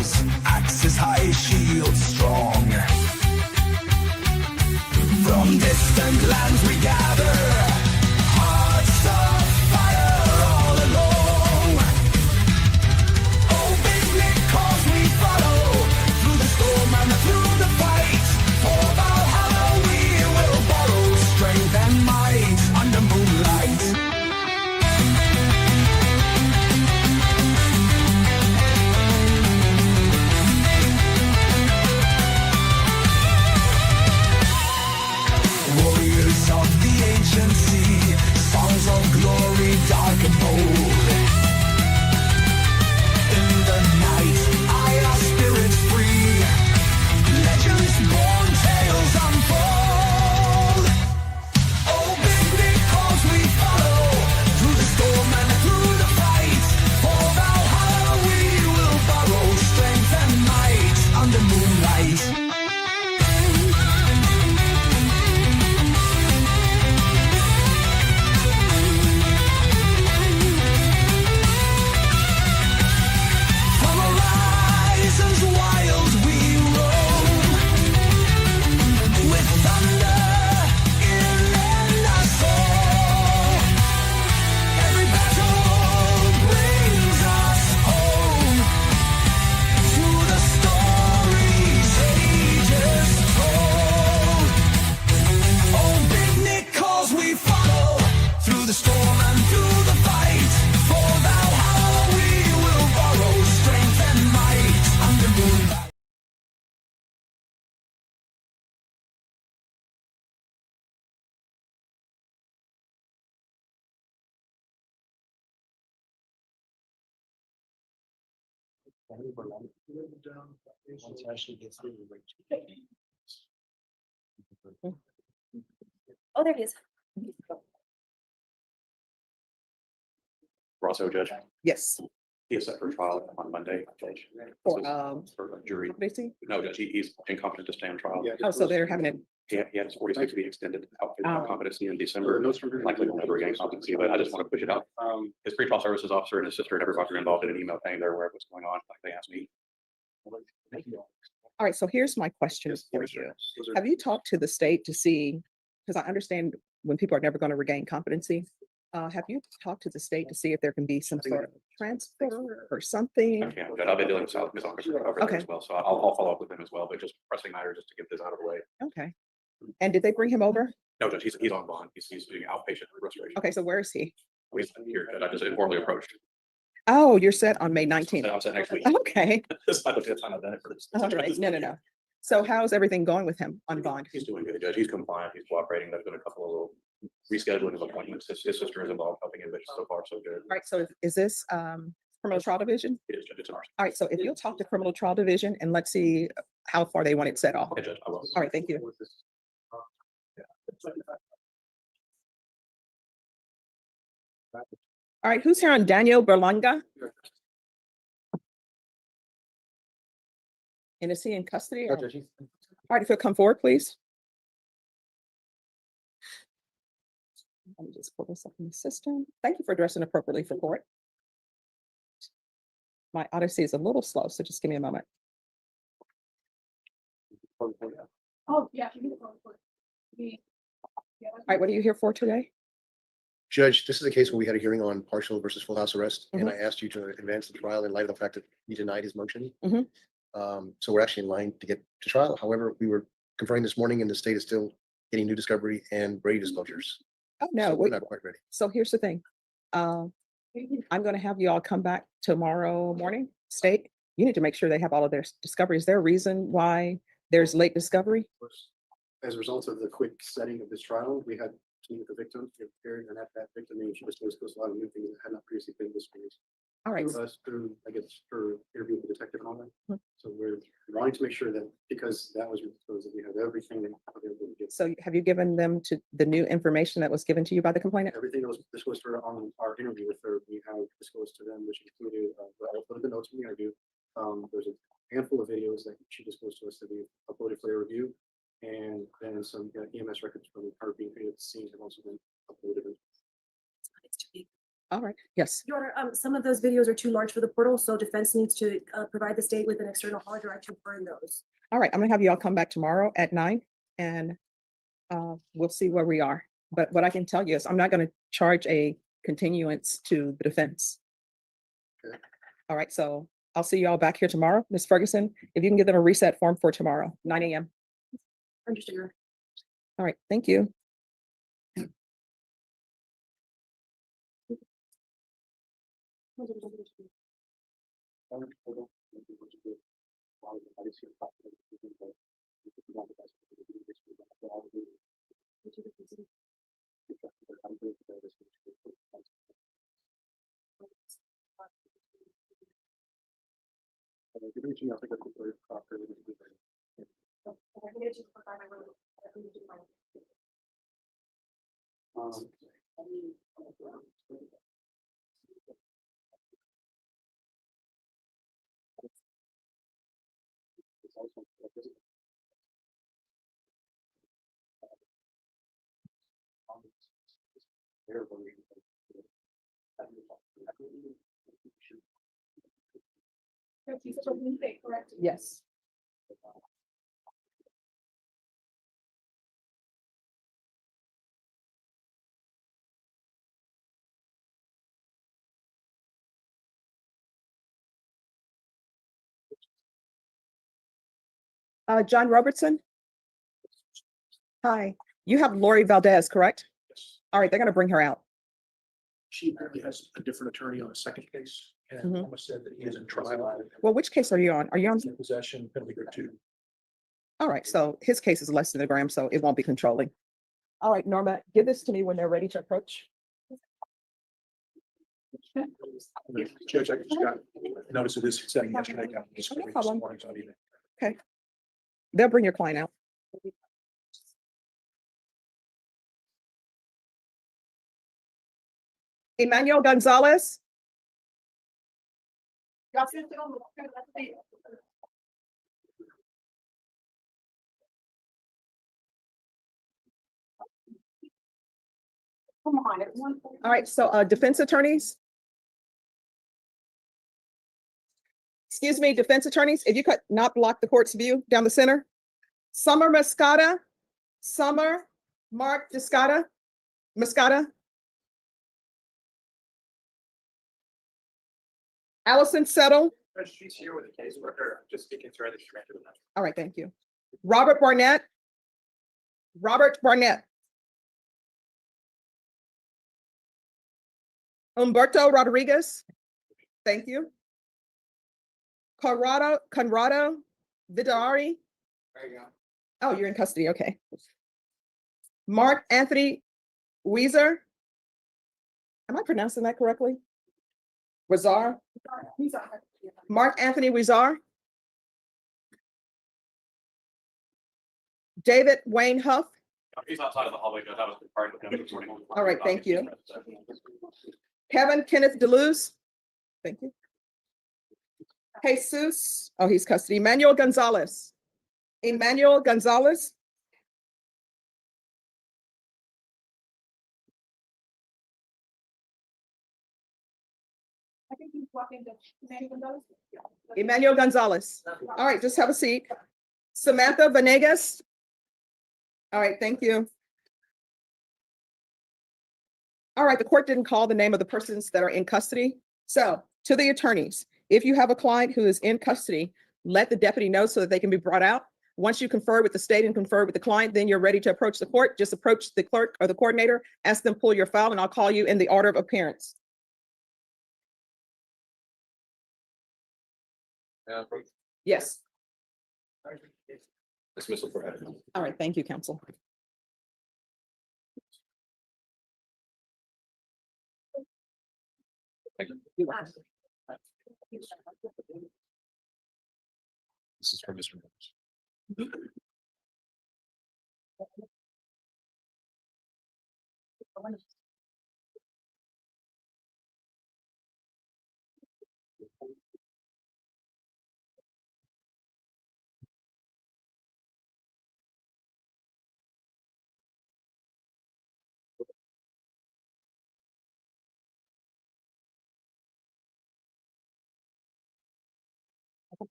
shadows, axes high, shields strong. From distant lands we gather, hearts of fire all along. Oh, big Nick, cause we follow through the storm and through the fight. For Valhalla we will borrow strength and might under moonlight. Warriors of the ancient sea, songs of glory dark and bold. In the night, our spirits free, legends born, tales unfold. Oh, big because we follow through the storm and through the fight. For Valhalla we will borrow strength and might under moonlight. Oh, there he is. Also, Judge, Yes. he is set for trial on Monday, Judge. For, This is for a jury. competency? No, Judge, he's incompetent to stand trial. Oh, so they're having it. He had his 46 to be extended out for Oh. competency in December. Likely will never regain competency, but I just want to push it out. His pretrial services officer and his sister and everybody are involved in an email saying they're aware of what's going on, like they asked me. All right, so here's my question for you. Have you talked to the state to see, because I understand when people are never going to regain competency, have you talked to the state to see if there can be some sort of transfer or something? Okay, but I've been dealing with Ms. Officer over there Okay. as well, so I'll follow up with him as well, but just pressing matter just to get this out of the way. Okay. And did they bring him over? No, Judge, he's on bond. He's doing outpatient restoration. Okay, so where is he? He's here, Judge. I just informally approached. Oh, you're set on May 19th. I'm set next week. Okay, This might be the time I've done it for this. all right. No. So how's everything going with him on bond? He's doing good, Judge. He's compliant. He's cooperating. There's been a couple of little rescheduling of appointments. His sister is involved helping him, but so far so good. All right, so is this criminal trial division? It is, Judge. It's ours. All right, so if you'll talk to criminal trial division and let's see how far they want it set off. Okay, Judge, I will. All right, thank you. All right, who's here on Daniel Berlanga? And is he in custody? All right, if you'll come forward, please. Let me just pull this up in the system. Thank you for addressing appropriately for court. My odyssey is a little slow, so just give me a moment. Oh, yeah. All right, what are you here for today? Judge, this is a case where we had a hearing on partial versus full house arrest, and I asked you to advance the trial in light of the fact that you denied his motion. Mhm. So we're actually in line to get to trial. However, we were conferring this morning and the state is still getting new discovery and Brady disclosures. Oh, no, So we're wait. not quite ready. So here's the thing. I'm going to have you all come back tomorrow morning. State, you need to make sure they have all of their discoveries. Is there a reason why there's late discovery? As a result of the quick setting of this trial, we had to meet with the victim, and at that victim, she disclosed a lot of new things that had not previously been disclosed. All right. To us through, I guess, her interview with the detective and all that. Mhm. So we're wanting to make sure that because that was disclosed, that we have everything available to get. So have you given them to the new information that was given to you by the complainant? Everything that was disclosed to her on our interview with her, we have disclosed to them, which included, I'll put the notes from the interview. There's a handful of videos that she disclosed to us that we uploaded for their review. And then some EMS records from her being paid at the scene have also been uploaded. All right, yes. Your Honor, some of those videos are too large for the portal, so defense needs to provide the state with an external hard drive to burn those. All right, I'm gonna have you all come back tomorrow at 9 and we'll see where we are. But what I can tell you is I'm not gonna charge a continuance to the defense. Okay. All right, so I'll see you all back here tomorrow. Ms. Ferguson, if you can give them a reset form for tomorrow, 9 a.m. Understood, Your Honor. All right, thank you. Yes. John Robertson? Hi, you have Lori Valdez, correct? Yes. All right, they're gonna bring her out. She apparently has a different attorney on a second case, and Mhm. almost said that he is in trial. Well, which case are you on? Are you on? Possession, penalty group 2. All right, so his case is less than a gram, so it won't be controlling. All right, Norma, give this to me when they're ready to approach. Judge, I just got notice of this setting yesterday. Got this No this problem. morning, so I didn't- They'll bring your client out. Emmanuel Gonzalez? Come on, everyone. All right, so defense attorneys? Excuse me, defense attorneys, if you could not block the court's view down the center. Summer Mascata, Summer, Mark Descata, Mascata. Allison Settle. She's here with a caseworker, just speaking to her. All right, thank you. Robert Barnett. Robert Barnett. Humberto Rodriguez. Thank you. Conrado Vidari. There you go. Oh, you're in custody, okay. Mark Anthony Weezer. Am I pronouncing that correctly? Wazar. Mark Anthony Weezer. David Wayne Huff. He's outside of the hallway, Judge. I was part of him this morning. All right, thank you. Kevin Kenneth DeLuz. Thank you. Jesus, oh, he's custody. Emmanuel Gonzalez. Emmanuel Gonzalez. I think he's walking to Emmanuel Gonzalez. Emmanuel Gonzalez. All right, just have a seat. Samantha Venegas. All right, thank you. All right, the court didn't call the name of the persons that are in custody. So to the attorneys, if you have a client who is in custody, let the deputy know so that they can be brought out. Once you confer with the state and confer with the client, then you're ready to approach the court. Just approach the clerk or the coordinator, ask them pull your file, and I'll call you in the order of appearance. Yes. Dismissal for head. All right, thank you, counsel. You're welcome. This is for Mr. Mills.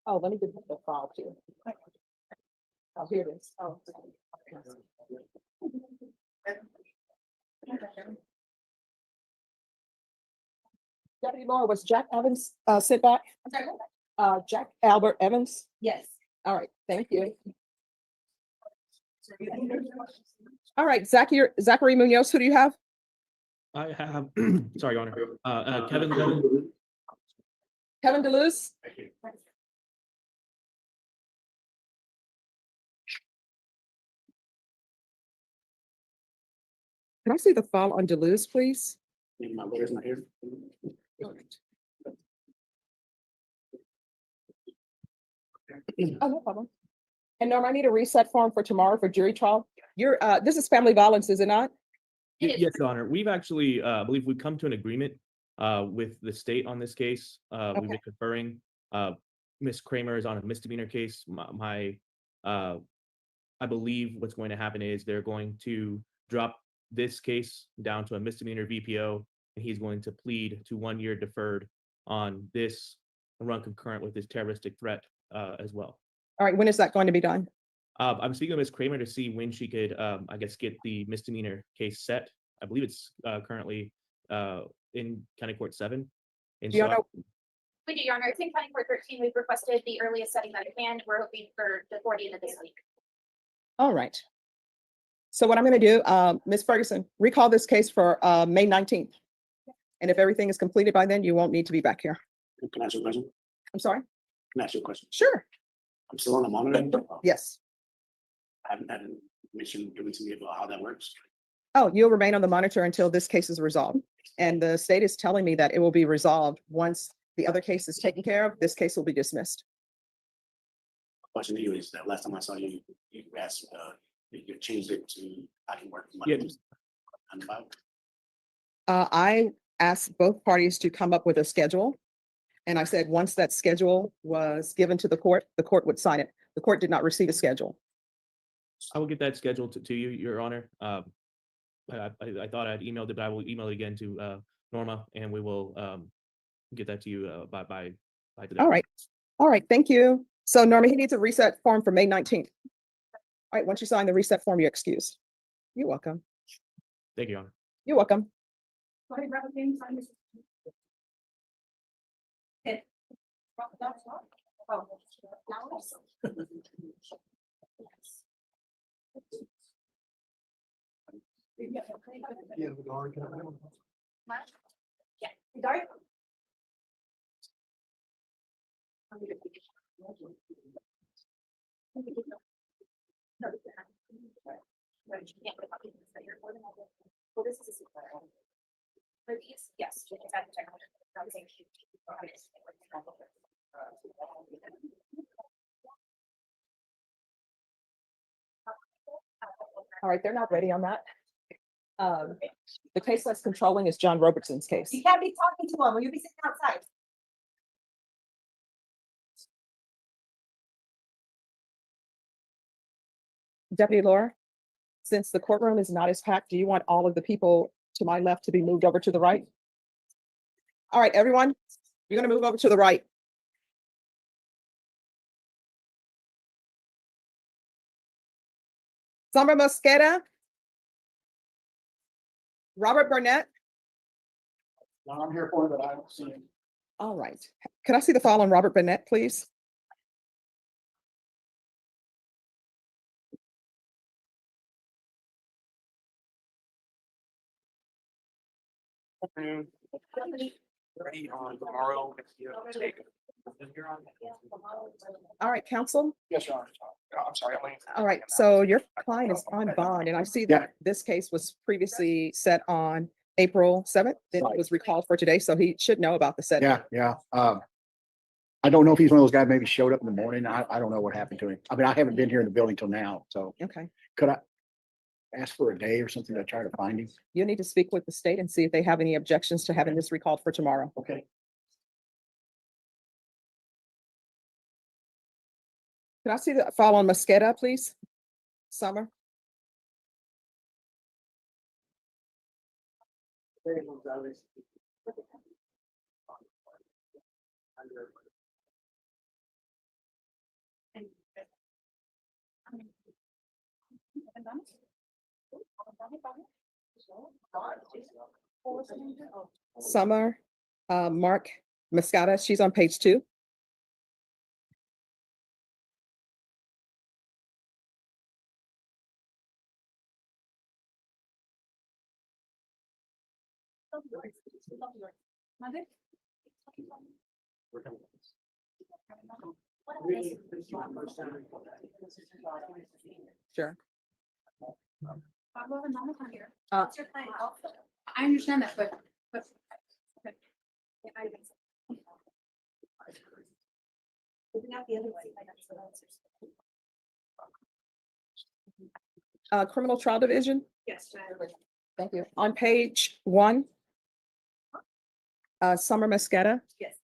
Oh, let me get the file too. Oh, here it is. Oh. Deputy Laura, was Jack Evans sent back? Jack Albert Evans? Yes. All right, thank you. All right, Zachary Munoz, who do you have? I have, sorry, Your Honor, Kevin, Kevin DeLuz? Can I see the file on DeLuz, please? My lawyer's not here. Oh, no problem. And Norm, I need a reset form for tomorrow for jury trial. This is family violence, is it not? yes, Your Honor, we've actually, I believe we've come to an agreement with the state on this case. We've Okay. been conferring. Ms. Kramer is on a misdemeanor case. I believe what's going to happen is they're going to drop this case down to a misdemeanor VPO, and he's going to plead to 1 year deferred on this and run concurrent with this terroristic threat as well. All right, when is that going to be done? I'm speaking with Ms. Kramer to see when she could, I guess, get the misdemeanor case set. I believe it's currently in County Court 7. And Do y'all so I- know, We do, Your Honor. It's in County Court 13. We've requested the earliest setting that we can. We're hoping for the 40th of this week. all right. So what I'm gonna do, Ms. Ferguson, recall this case for May 19th. And if everything is completed by then, you won't need to be back here. Can I ask you a question? I'm sorry? Can I ask you a question? Sure, I'm still on the monitor. yes. I haven't had information given to me about how that works. Oh, you'll remain on the monitor until this case is resolved. And the state is telling me that it will be resolved once the other case is taken care of. This case will be dismissed. Question to you is that last time I saw you, you asked, you changed it to, I can work. Yeah. Mondays and Fridays. I asked both parties to come up with a schedule. And I said, once that schedule was given to the court would sign it. The court did not receive a schedule. I will get that scheduled to you, Your Honor. I thought I'd emailed it, but I will email it again to Norma, and we will get that to you by today. All right. All right, thank you. So Norma, he needs a reset form for May 19th. All right, once you sign the reset form, you're excused. You're welcome. Thank you, Your Honor. You're welcome. Well, this is a secret. For these, yes. we can add the technology. I'm saying she- All right, they're not ready on that. The case that's controlling is John Robertson's case. You can't be talking to him, or you'll be sitting outside. Deputy Laura, since the courtroom is not as packed, do you want all of the people to my left to be moved over to the right? All right, everyone, you're gonna move over to the right. Summer Mosqueda. Robert Burnett. Now I'm here for it, but I don't see it. All right. Can I see the file on Robert Burnett, please? Ready on tomorrow. All right, counsel. Yes, Your Honor. I'm sorry, I'm waiting. All right, so your client is on bond, and I see Yeah. that this case was previously set on April 7th. Then it was recalled for today, so he should know about the setting. Yeah. I don't know if he's one of those guys maybe showed up in the morning. I don't know what happened to him. I mean, I haven't been here in the building till now, so Okay, could I ask for a day or something to try to find him? you need to speak with the state and see if they have any objections to having this recalled for tomorrow. Okay. Can I see the file on Mosqueda, please? Summer? Summer, Mark Mascata, she's on page 2. Sure. Uh, I understand that, but. okay. Yeah, Criminal Trial Division, Yes. thank you. On page 1. Summer Mascata. Yes.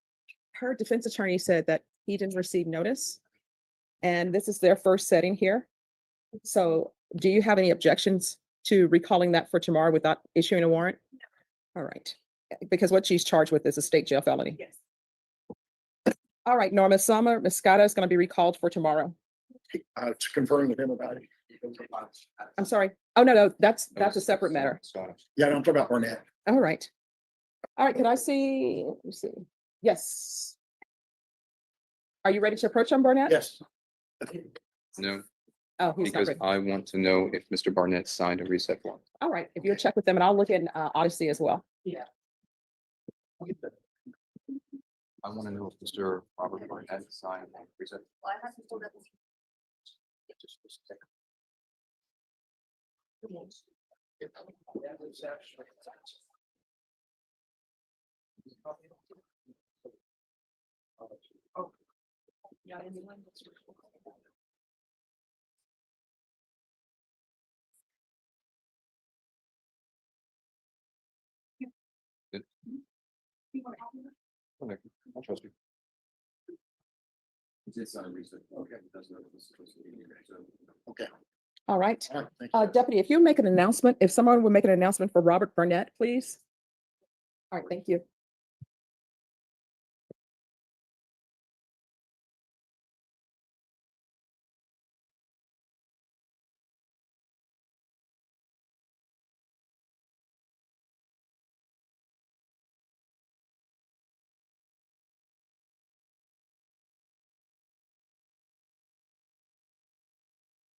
Her defense attorney said that he didn't receive notice. And this is their first setting here. So do you have any objections to recalling that for tomorrow without issuing a warrant? All right, because what she's charged with is a state jail felony. Yes. All right, Norma, Summer Mascata is going to be recalled for tomorrow. To confirm with him about it. I'm sorry. Oh, no, that's a separate matter. Yeah, I'm talking about Barnett. All right. All right, could I see, let me see. Yes. Are you ready to approach him, Barnett? Yes. No, Oh, he's not because ready. I want to know if Mr. Barnett signed a reset form. All right, if you'll check with them, and I'll look in Odyssey as well. I want to know if Mr. Robert Barnett signed a reset. Okay, I trust you. He did sign a reset. Okay. Okay. All right. All right. Thank you. Deputy, if you make an announcement, if someone would make an announcement for Robert Burnett, please. All right, thank you.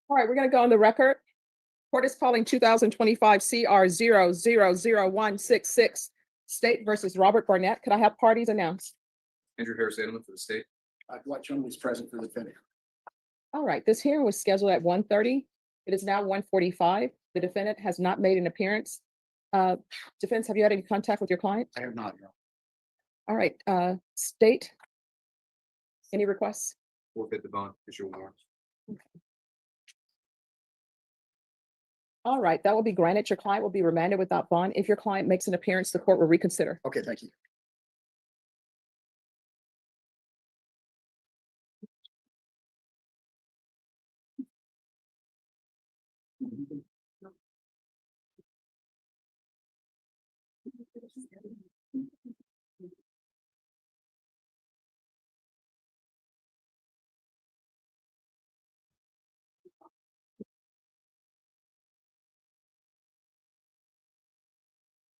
All right, we're going to go on the record. Court is calling 2025 CR 0000166 State versus Robert Barnett. Could I have parties announced? Andrew Harris Edelman for the state. What gentleman is present for the defendant? All right, this hearing was scheduled at 1:30. It is now 1:45. The defendant has not made an appearance. Defense, have you had any contact with your client? I have not. No. All right, state. Any requests? Forfeit the bond, issue a warrant. All right, that will be granted. Your client will be remanded without bond. If your client makes an appearance, the court will reconsider. Okay, thank you.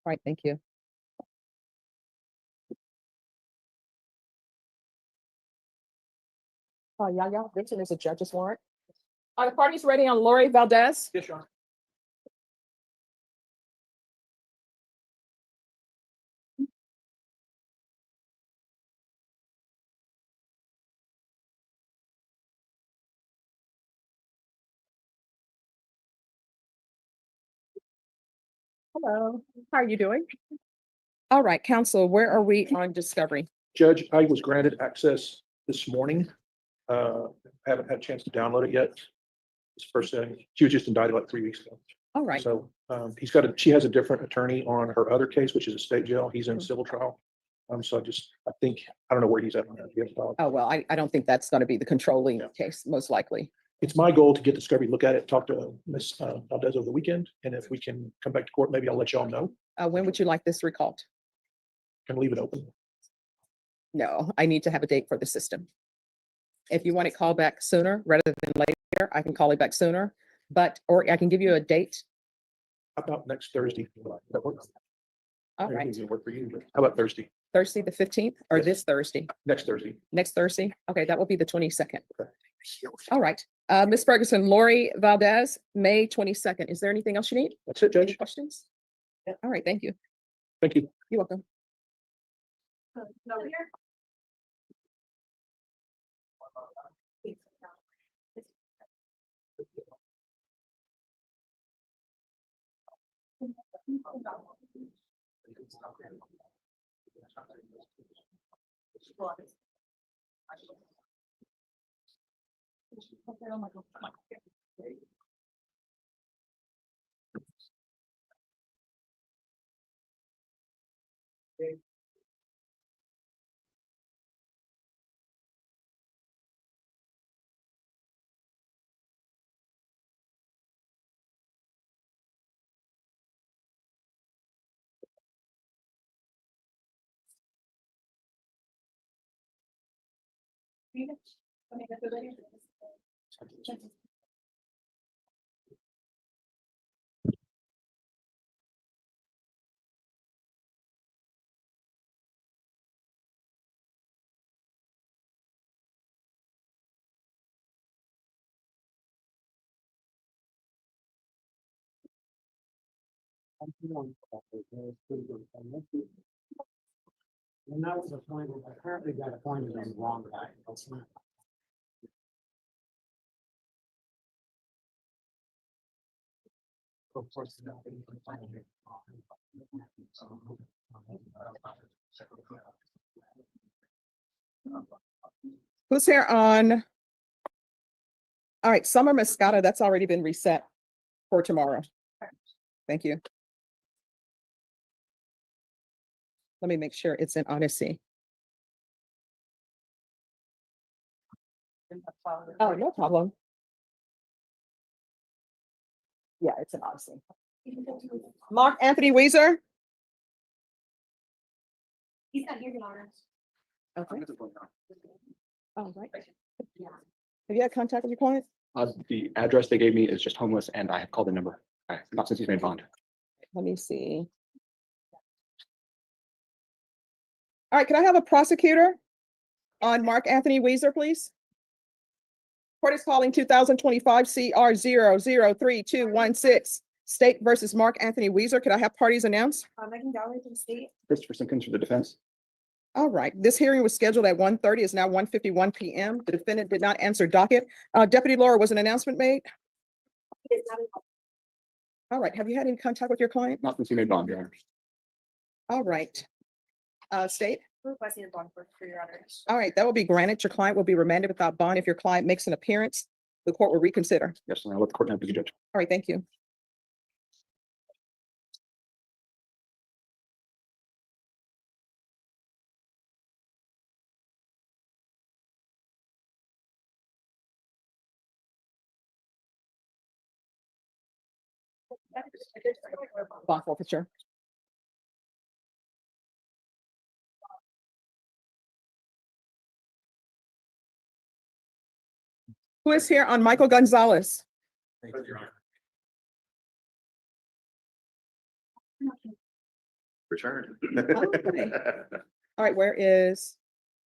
All right, thank you. Yaya, Vincent is a judge's warrant. Are the parties ready on Lori Valdez? Yes, Your Honor. Hello, how are you doing? All right, counsel, where are we on discovery? Judge, I was granted access this morning. Haven't had a chance to download it yet. It's first setting. She was just indicted like 3 weeks ago. All right, So she has a different attorney on her other case, which is a state jail. He's in civil trial. So I don't know where he's at on that. He hasn't filed. oh, well, I don't think that's going to be the controlling Yeah. case, most likely. It's my goal to get discovery, look at it, talk to Ms. Valdez over the weekend. And if we can come back to court, maybe I'll let y'all know. When would you like this recalled? Can leave it open. No, I need to have a date for the system. If you want it called back sooner rather than later, I can call it back sooner. but, or I can give you a date. How about next Thursday? That works. All right, Everything's gonna work for you. But how about Thursday, Thursday, the 15th, or Yes. this Thursday, next Thursday? next Thursday? Okay, that will be the 22nd. Okay. All right, Ms. Ferguson, Lori Valdez, May 22nd. Is there anything else you need? That's it, Any Judge. questions? All right, thank you. Thank you. You're welcome. And that was appointed, apparently got appointed on the wrong guy. That's not. Of course. Who's here on? All right, Summer Moscato, that's already been reset for tomorrow. Thank you. Let me make sure it's in Odyssey. Oh, no problem. Yeah, it's in Odyssey. Mark Anthony Weezer. He's not here, Your Honor. Okay. All right. Have you had contact with your client? The address they gave me is just homeless and I have called the number. Not since he's made bond. Let me see. All right, can I have a prosecutor on Mark Anthony Weezer, please? Court is calling 2025 CR 003-216, State versus Mark Anthony Weezer. Could I have parties announced? Megan Dowling from the state. Christopher Simpkins for the defense. All right, this hearing was scheduled at 1:30. It's now 1:51 PM. The defendant did not answer docket. Deputy Laura, was an announcement made? It's not involved. All right, have you had any contact with your client? Not since he made bond, Your Honor. All right. State? We're requesting a bond for Your Honor. All right, that will be granted. Your client will be remanded without bond. If your client makes an appearance, the court will reconsider. Yes, and I'll let the court know, Mr. Judge. All right, thank you. Bond forfeiture. Who is here on Michael Gonzalez? Returned. Okay. All right, where is,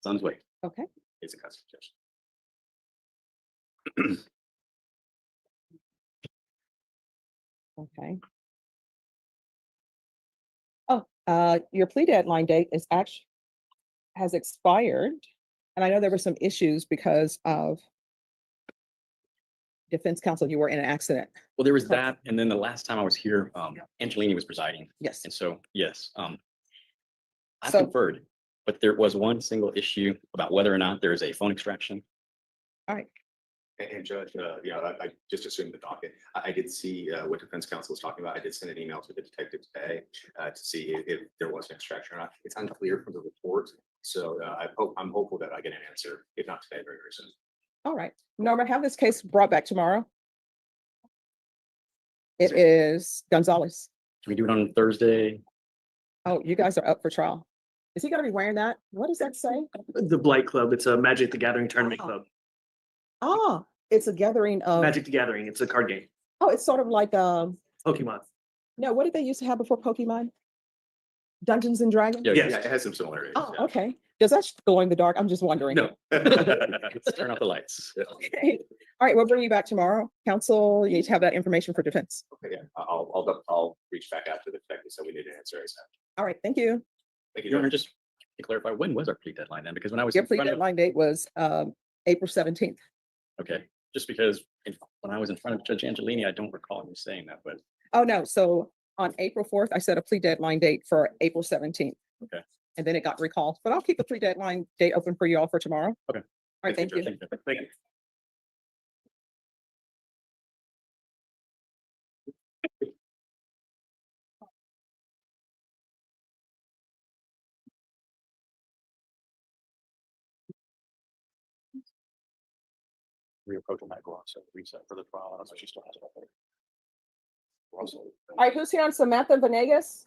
Son's way. okay, It's a custody judge. okay. Oh, your plea deadline date is actually, has expired. And I know there were some issues because of defense counsel, you were in an accident. Well, there was that, and then the last time I was here, Angelini was presiding, Yes. and so, yes, I So- conferred, but there was one single issue about whether or not there is a phone extraction. All right. And Judge, I just assumed the docket. I did see what defense counsel was talking about. I did send an email to the detective today to see if there was an extraction or not. It's unclear from the report. So I'm hopeful that I get an answer, if not today, very, very soon. All right. Norma, have this case brought back tomorrow. It is Gonzalez. Can we do it on Thursday? Oh, you guys are up for trial. Is he gonna be wearing that? What does that say? The Blight Club, it's a Magic the Gathering tournament Oh. club. Ah, it's a gathering of, Magic the Gathering, it's a card game. Oh, it's sort of like, Pokemon. no, what did they used to have before Pokemon? Dungeons and Dragons? Yeah, Yeah, it has some similarities. Oh, yeah. okay. Does that glow in the dark? I'm just wondering. No. Let's turn off the lights. Okay. All right, we'll bring you back tomorrow. Council, you need to have that information for defense. Okay, yeah, I'll reach back out to the detective, so we need to answer. All right, thank you. Thank Your Honor, you. just to clarify, when was our plea deadline then? Because when I was Your in plea front of, deadline date was April 17th. okay, just because when I was in front of Judge Angelini, I don't recall you saying that, but Oh, no. So on April 4th, I set a plea deadline date for April 17th. Okay. And then it got recalled, but I'll keep the plea deadline date open for you all for tomorrow. Okay. All right, thank you. Thank you. Thank you. Reapproaching that glass, so reset for the trial. I don't know if she still has it up there. Russell. All right, who's here on Samantha Venegas?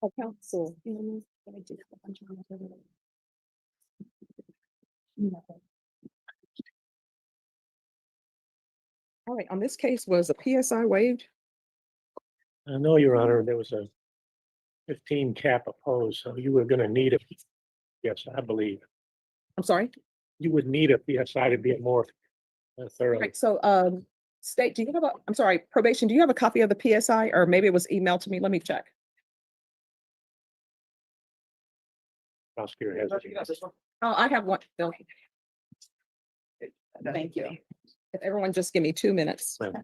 Oh, council. All right, on this case, was a PSI waived? I know, Your Honor, there was a 15 cap opposed, so you were gonna need it. Yes, I believe. I'm sorry. You would need a PSI to be more All thorough. right, so state, do you have I'm sorry, probation, do you have a copy of the PSI or maybe it was emailed to me? Let me check. Prosecutor has it. Oh, I have one. Bill. Thank you. If everyone just give me 2 minutes. Ma'am.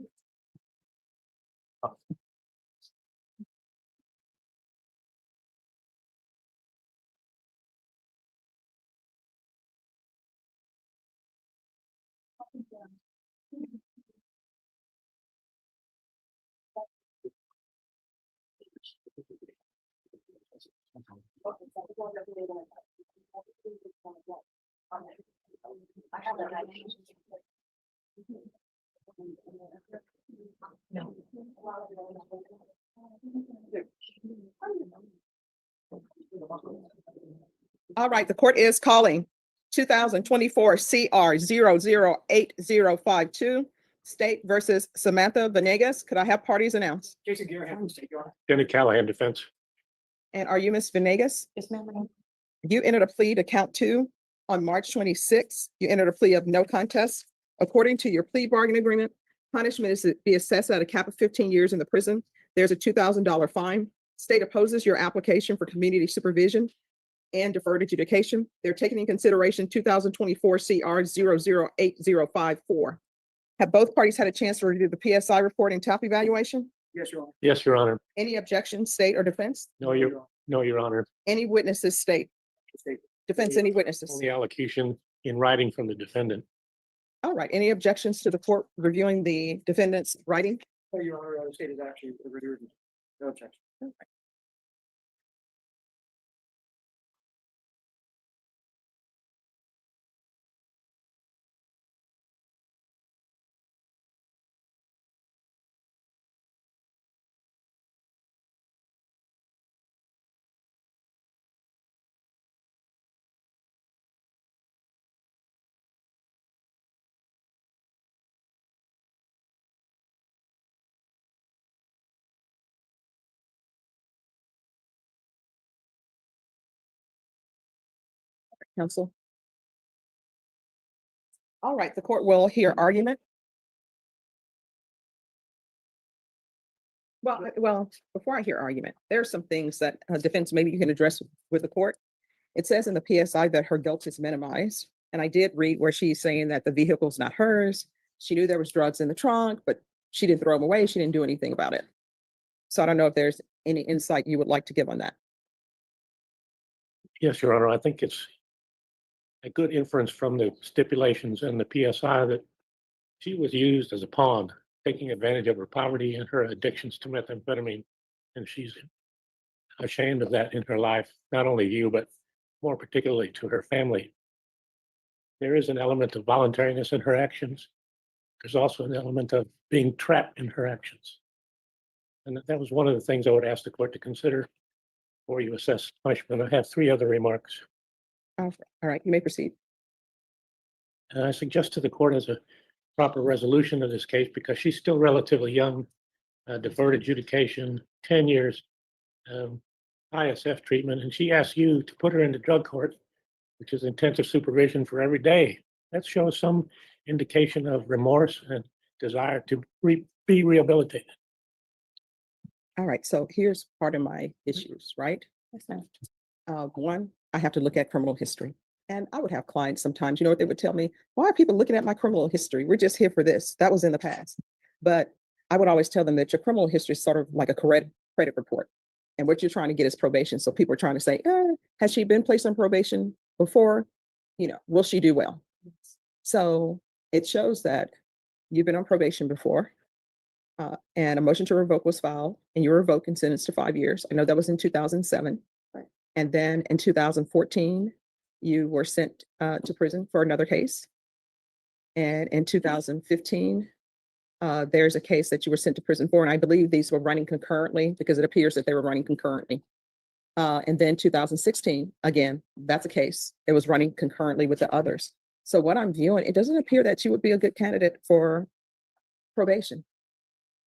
All right, the court is calling 2024 CR 008052, State versus Samantha Venegas. Could I have parties announced? Jason Garrett, have State Yard. Denny Callahan defense. And are you Ms. Venegas? Yes, ma'am. You entered a plea to count 2 on March 26th. You entered a plea of no contest. According to your plea bargain agreement, punishment is to be assessed at a cap of 15 years in the prison. There's a $2,000 fine. State opposes your application for community supervision and deferred adjudication. They're taking in consideration 2024 CR 008054. Have both parties had a chance to review the PSI report and TAP evaluation? Yes, Your Honor. Yes, Your Honor. Any objections, state or defense? No, Your Honor. Any witnesses, state? State. Defense, any witnesses? Only allocution in writing from the defendant. All right, any objections to the court reviewing the defendant's writing? No, Your Honor, the state is actually reviewed. No objection. Counsel. All right, the court will hear argument. Well, before I hear argument, there are some things that defense, maybe you can address with the court. It says in the PSI that her guilt is minimized. And I did read where she's saying that the vehicle's not hers. She knew there was drugs in the trunk, but she didn't throw them away. She didn't do anything about it. So I don't know if there's any insight you would like to give on that. Yes, Your Honor, I think it's a good inference from the stipulations and the PSI that she was used as a pawn, taking advantage of her poverty and her addictions to methamphetamine. And she's ashamed of that in her life, not only you, but more particularly to her family. There is an element of voluntariness in her actions. There's also an element of being trapped in her actions. And that was one of the things I would ask the court to consider before you assess punishment. I have three other remarks. All right, you may proceed. And I suggest to the court as a proper resolution of this case, because she's still relatively young, deferred adjudication, 10 years, ISF treatment, and she asks you to put her into drug court, which is intensive supervision for every day. That shows some indication of remorse and desire to be rehabilitated. All right, so here's part of my issues, right? One, I have to look at criminal history. And I would have clients sometimes, you know what they would tell me? Why are people looking at my criminal history? We're just here for this. That was in the past. But I would always tell them that your criminal history is sort of like a credit report. And what you're trying to get is probation. So people are trying to say, has she been placed on probation before? You know, will she do well? So it shows that you've been on probation before. And a motion to revoke was filed, and you were revoked and sentenced to 5 years. I know that was in 2007. Right. And then in 2014, you were sent to prison for another case. And in 2015, there's a case that you were sent to prison for, and I believe these were running concurrently because it appears that they were running concurrently. And then 2016, again, that's a case. It was running concurrently with the others. So what I'm viewing, it doesn't appear that you would be a good candidate for probation.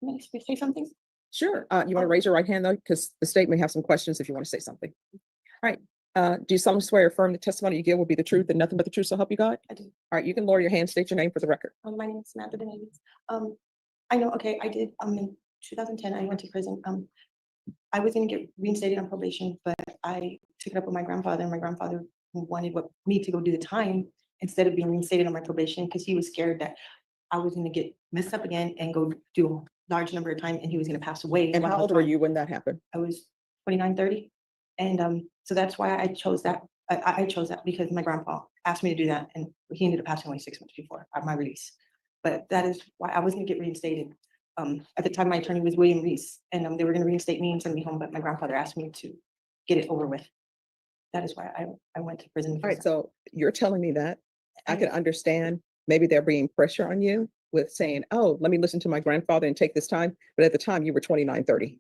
May I say something? Sure. You want to raise your right hand though, because the state may have some questions if you want to say something. All right. Do you solemnly swear or affirm the testimony you give will be the truth and nothing but the truth, so help you God? I do. All right, you can lower your hand, state your name for the record. My name is Samantha Benavides. I know, okay, I did, in 2010, I went to prison. I was gonna get reinstated on probation, but I took it up with my grandfather, and my grandfather wanted me to go do the time instead of being reinstated on my probation, because he was scared that I was gonna get messed up again and go do a large number of time, and he was gonna pass away. And while I how was old were gone. you when that happened? I was 29, 30. And so that's why I chose that. I chose that because my grandpa asked me to do that, and he ended up passing away 6 months before my release. But that is why I was gonna get reinstated. At the time, my attorney was William Reese, and they were gonna reinstate me and send me home, but my grandfather asked me to get it over with. That is why I went to prison. All right, so you're telling me that. I And- can understand maybe they're bringing pressure on you with saying, oh, let me listen to my grandfather and take this time. But at the time, you were 29, 30.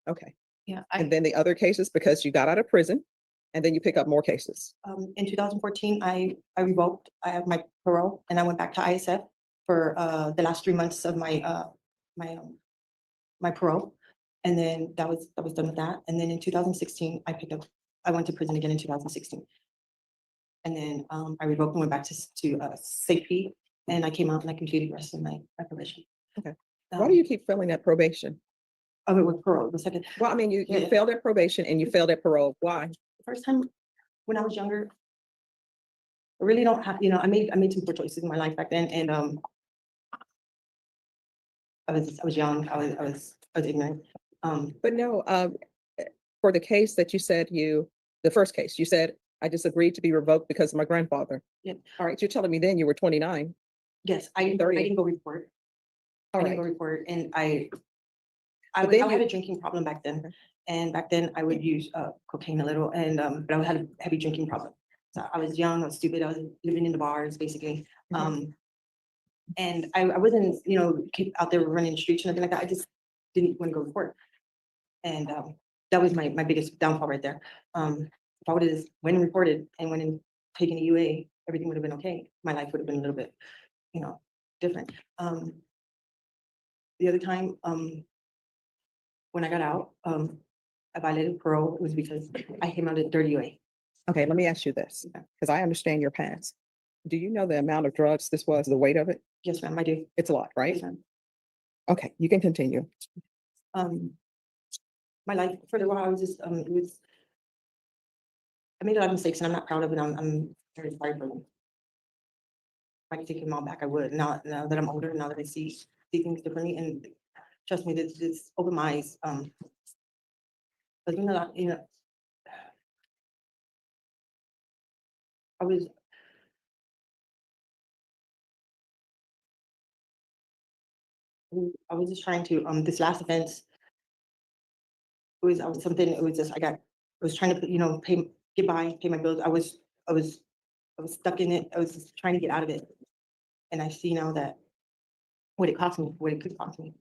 Okay. Yeah, And then the other cases, because you got out of prison and then you pick up more cases. in 2014, I revoked, I have my parole, and I went back to ISF for the last 3 months of my parole. And then that was done with that. And then in 2016, I went to prison again in 2016. And then I revoked and went back to safety, and I came out and I completed the rest of my probation. Okay. Why do you keep failing at probation? Of it with parole, the second, Well, I mean, you Yeah. failed at probation and you failed at parole. Why? first time when I was younger, I really don't have, I made some poor choices in my life back then, and I was young, I was ignorant. But no, for the case that you said the first case, you said, I just agreed to be revoked because of my grandfather. Yeah. All right, you're telling me then you were 29. Yes, I 30. didn't go report. All I didn't go right. report, and I But then had you- a drinking problem back then. And back then I would use cocaine a little, and but I had a heavy drinking problem. So I was young, I was stupid, I was living in the bars, basically. And I wasn't, out there running the streets or anything like that. I just didn't want to go to court. And that was my biggest downfall right there. If I would have went and reported and went and taken a UA, everything would have been okay. My life would have been a little bit, different. The other time, when I got out, I violated parole. It was because I came out at dirty UA. Okay, let me ask you this, because I understand your past. Do you know the amount of drugs this was, the weight of it? Yes, ma'am, I do. It's a lot, right? Yes, ma'am. Okay, you can continue. My life for the while, I was just, I made a lot of mistakes and I'm not proud of it. I'm very sorry for them. If I could take them all back, I would. Now that I'm older, now that I see things differently, and trust me, this opened my eyes. There's been a lot, I was just trying to, this last offense I was something, it was just, I was trying to, get by, pay my bills. I was stuck in it. I was just trying to get out of it. And I see now that what it cost me, what it could cost me.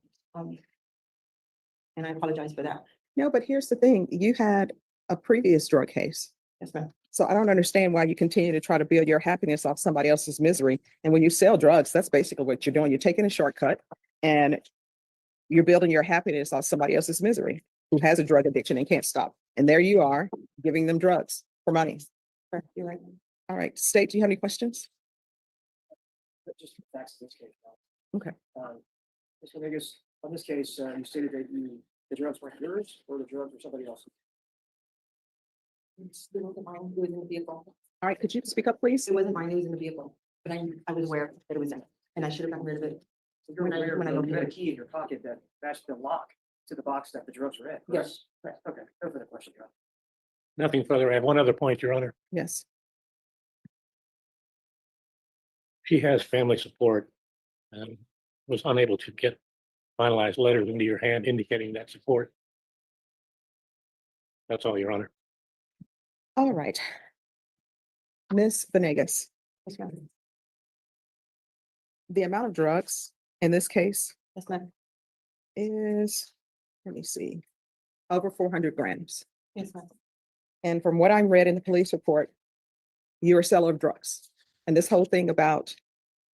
And I apologize for that. No, but here's the thing, you had a previous drug case. Yes, ma'am. So I don't understand why you continue to try to build your happiness off somebody else's misery. And when you sell drugs, that's basically what you're doing. You're taking a shortcut and you're building your happiness off somebody else's misery who has a drug addiction and can't stop. And there you are giving them drugs for money. Correct, you're right. All right, State, do you have any questions? Just facts in this case. Okay. Mr. Vegas, on this case, you stated that the drugs weren't yours or the drugs were somebody else's. It wasn't mine, it was in the vehicle. All right, could you speak up, please? It wasn't mine, it was in the vehicle, but I was aware that it was in it, and I should have gotten rid of it. You're When I- aware when I that opened you had a it. key in your pocket that matched the lock to the box that the drugs were in. correct? Yes. Right, okay, no further question, Your Honor. Nothing further. I have one other point, Your Honor. Yes. She has family support and was unable to get finalized letters into your hand indicating that support. That's all, Your Honor. All right. Ms. Venegas, Yes, ma'am. the amount of drugs in this case Yes, ma'am. is, let me see, over 400 grams. Yes, ma'am. And from what I read in the police report, you're a seller of drugs. And this whole thing about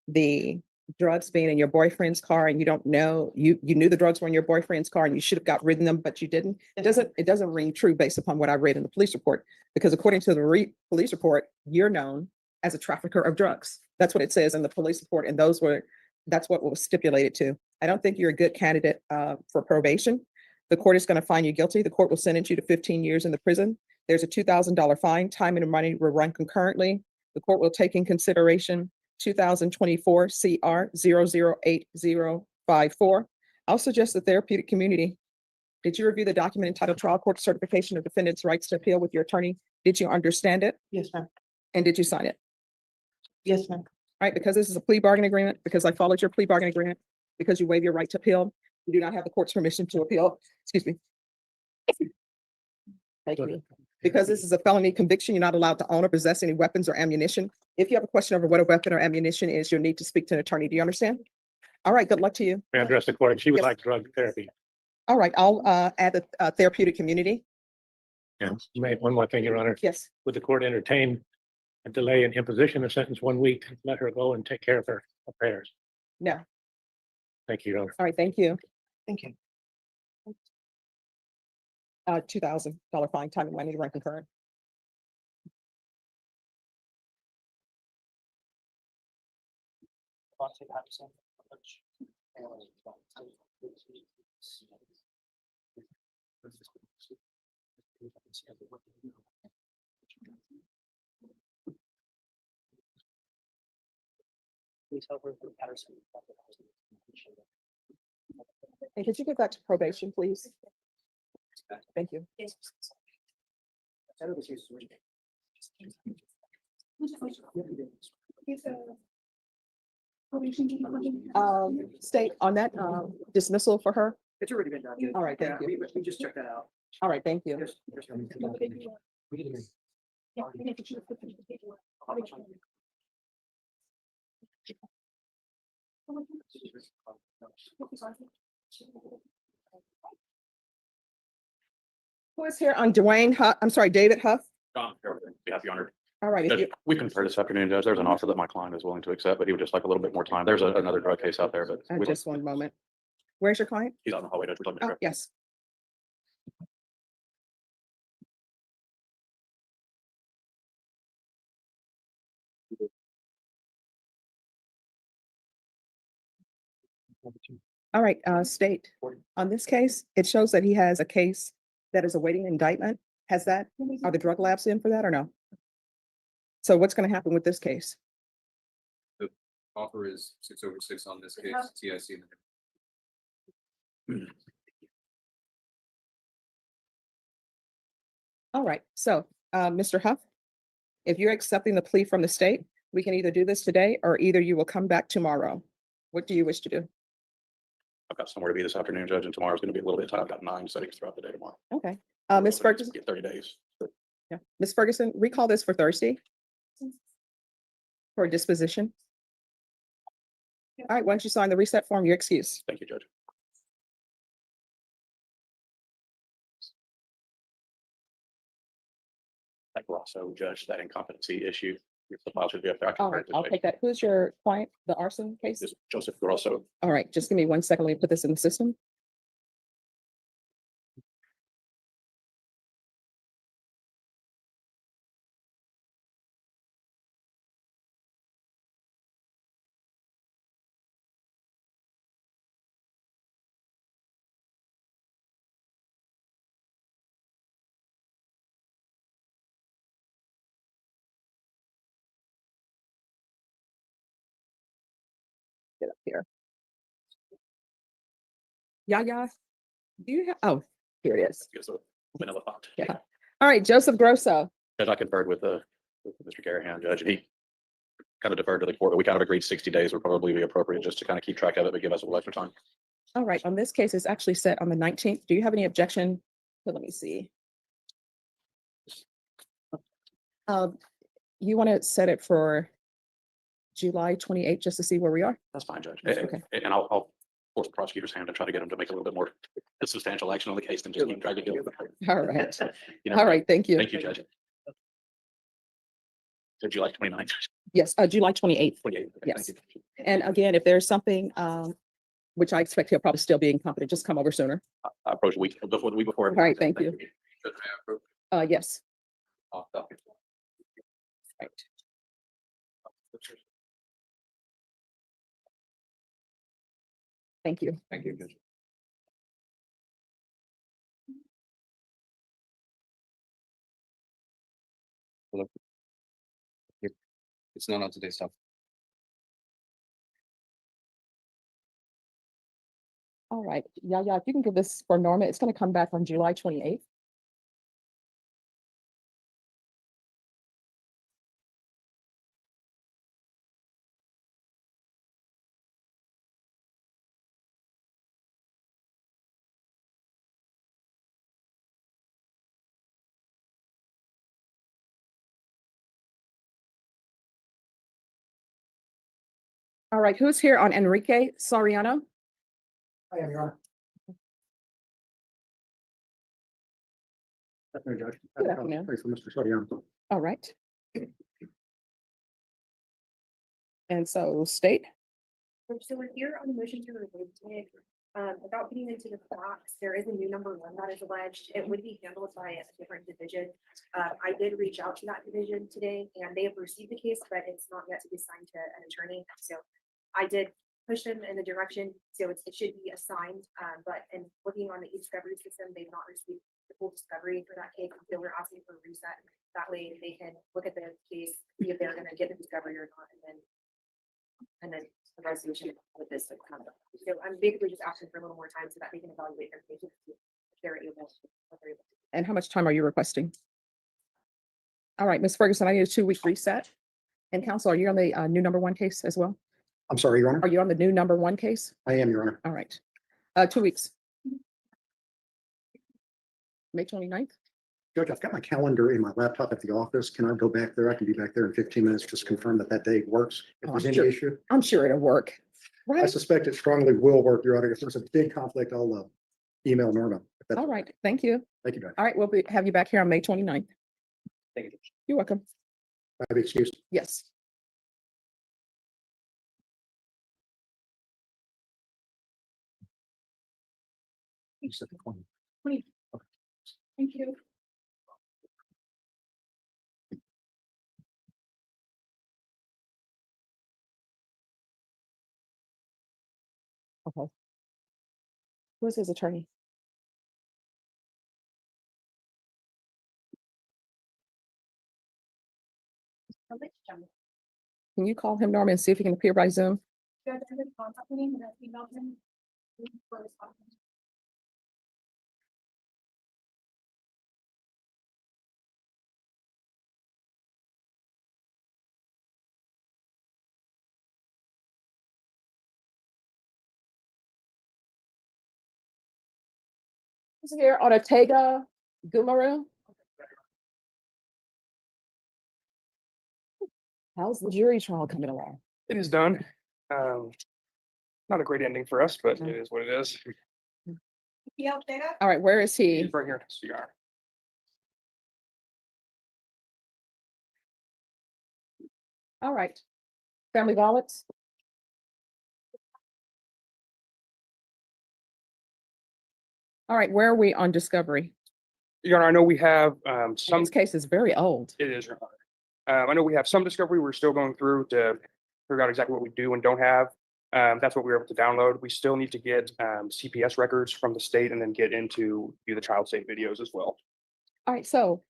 the drugs being in your boyfriend's car and you don't know, you knew the drugs were in your boyfriend's car and you should have got rid of them, but you didn't. It doesn't ring true based upon what I read in the police report, because according to the police report, you're known as a trafficker of drugs. That's what it says in the police report. And that's what was stipulated to. I don't think you're a good candidate for probation. The court is going to find you guilty. The court will sentence you to 15 years in the prison. There's a $2,000 fine. Time and money will run concurrently. The court will take in consideration 2024 CR 008054. I'll suggest the therapeutic community. Did you review the document entitled Trial Court Certification of Defendant's Rights to Appeal with your attorney? Did you understand it? Yes, ma'am. And did you sign it? Yes, ma'am. All right, because this is a plea bargain agreement, because I followed your plea bargain agreement, because you waive your right to appeal, you do not have the court's permission to appeal. Excuse me. Thank you. Because this is a felony conviction, you're not allowed to own or possess any weapons or ammunition. If you have a question over what a weapon or ammunition is, you'll need to speak to an attorney. Do you understand? All right, good luck to you. May I address the court? She would Yes. like drug therapy. All right, I'll add the therapeutic community. May, one more thing, Your Honor. Yes. Would the court entertain a delay in imposition of sentence 1 week, and let her go and take care of her affairs? No. Thank you, Your Honor. All right, thank you. Thank you. $2,000 fine, time and money to run concurrent. And could you give that to probation, please? Thank you. That other case is original. State on that dismissal for her. It's already been done. Judge. All right, thank Yeah, you. We just checked that out. All right, thank you. Yes, yes, Your Honor. Who is here on Dwayne Huff? I'm sorry, David Huff? John, everything. Be happy honored. All right, if Judge, you, we conferred this afternoon, Judge. There's an offer that my client is willing to accept, but he would just like a little bit more time. There's another drug case out there, but we don't- just one moment. Where's your client? he's on the hallway. Judge. Would you like me to Oh, grab- yes. All right, State, on this case, it shows that he has a case that is awaiting indictment. Has that, are the drug labs in for that or no? So what's going to happen with this case? Offer is 6/6 on this case, TIC. All right, so, Mr. Huff, if you're accepting the plea from the state, we can either do this today or either you will come back tomorrow. What do you wish to do? I've got somewhere to be this afternoon, Judge, and tomorrow's going to be a little bit tight. I've got 9 settings throughout the day tomorrow. Okay. Okay, Ms. Ferguson, Get 30 days. yeah, Ms. Ferguson, recall this for Thursday for disposition. All right, once you sign the reset form, your excuse. Thank you, Judge. I will also judge that incompetency issue. The file should be up there. I can All right, print it I'll today. take that. Who's your client, the arson case? This is Joseph Grosso. All right, just give me 1 second. Let me put this in the system. Get up here. Yeah. Do you have, oh, here it is. It's a vanilla font. Yeah. All right, Joseph Grosso. Judge, I conferred with Mr. Garahan, Judge, and he kind of deferred to the court, but we kind of agreed 60 days would probably be appropriate just to kind of keep track of it, but give us a little extra time. All right, on this case, it's actually set on the 19th. Do you have any objection? Let me see. You want to set it for July 28th, just to see where we are? That's fine, Judge. Okay. And I'll force the prosecutor's hand and try to get him to make a little bit more substantial action on the case than just keep dragging it. All right. You know, All right, thank you. Thank you, Judge. So July 29th. Yes, July 28th. 28th. Okay, Yes. thank you. And again, if there's something, which I expect he'll probably still be incompetent, just come over sooner. I approached the week before. All right, thank you. Yes. Right. Thank you. Thank you, Judge. It's not on today's stuff. All right, yeah, if you can give this for Norma, it's gonna come back on July 28th. All right, who's here on Enrique Soriano? I am, Your Honor. Afternoon, Judge. Good afternoon. Thanks for Mr. Soriano. All right. And so state, So we're here on the motion to remove it. Without getting into the facts, there is a new number one that is alleged. It would be handled by a different division. I did reach out to that division today and they have received the case, but it's not yet to be assigned to an attorney. So I did push them in the direction, so it should be assigned. But in looking on the e-discovery system, they've not received the full discovery for that case. So we're asking for a reset. That way they can look at the case, see if they're gonna get the discovery or not, and then the resolution with this. So I'm basically just asking for a little more time so that they can evaluate their cases. If they're able to. and how much time are you requesting? All right, Ms. Ferguson, I need a 2-week reset. And counsel, are you on the new number 1 case as well? I'm sorry, Your Honor. Are you on the new number 1 case? I am, Your Honor. All right, 2 weeks. May 29th? Judge, I've got my calendar in my laptop at the office. Can I go back there? I can be back there in 15 minutes, just confirm that that date works. If Oh, there's I'm any sure. issue, I'm sure it'll work. I Right, suspect it strongly will work, Your Honor. If there's a big conflict, I'll email Norma. If that's- all right, thank you. Thank you, Judge. All right, have you back here on May 29th. Thank you. You're welcome. I have excused. Yes. You said the 20. Thank you. Okay. Who's his attorney? Can you call him, Norma, and see if he can appear by Zoom? Judge, I did contact him and I emailed him. For his comment. Who's here on Ortega Gumaru? How's the jury trial coming along? It is done. Not a great ending for us, but it is what it is. All right, where is he? He's right here. CR. All right. Family violence? All right, where are we on discovery? Your Honor, I know we have some, This case is very old. it is, Your Honor. I know we have some discovery. We're still going through to figure out exactly what we do and don't have. That's what we were able to download. We still need to get CPS records from the state and then get into view the child safe videos as well. All right, so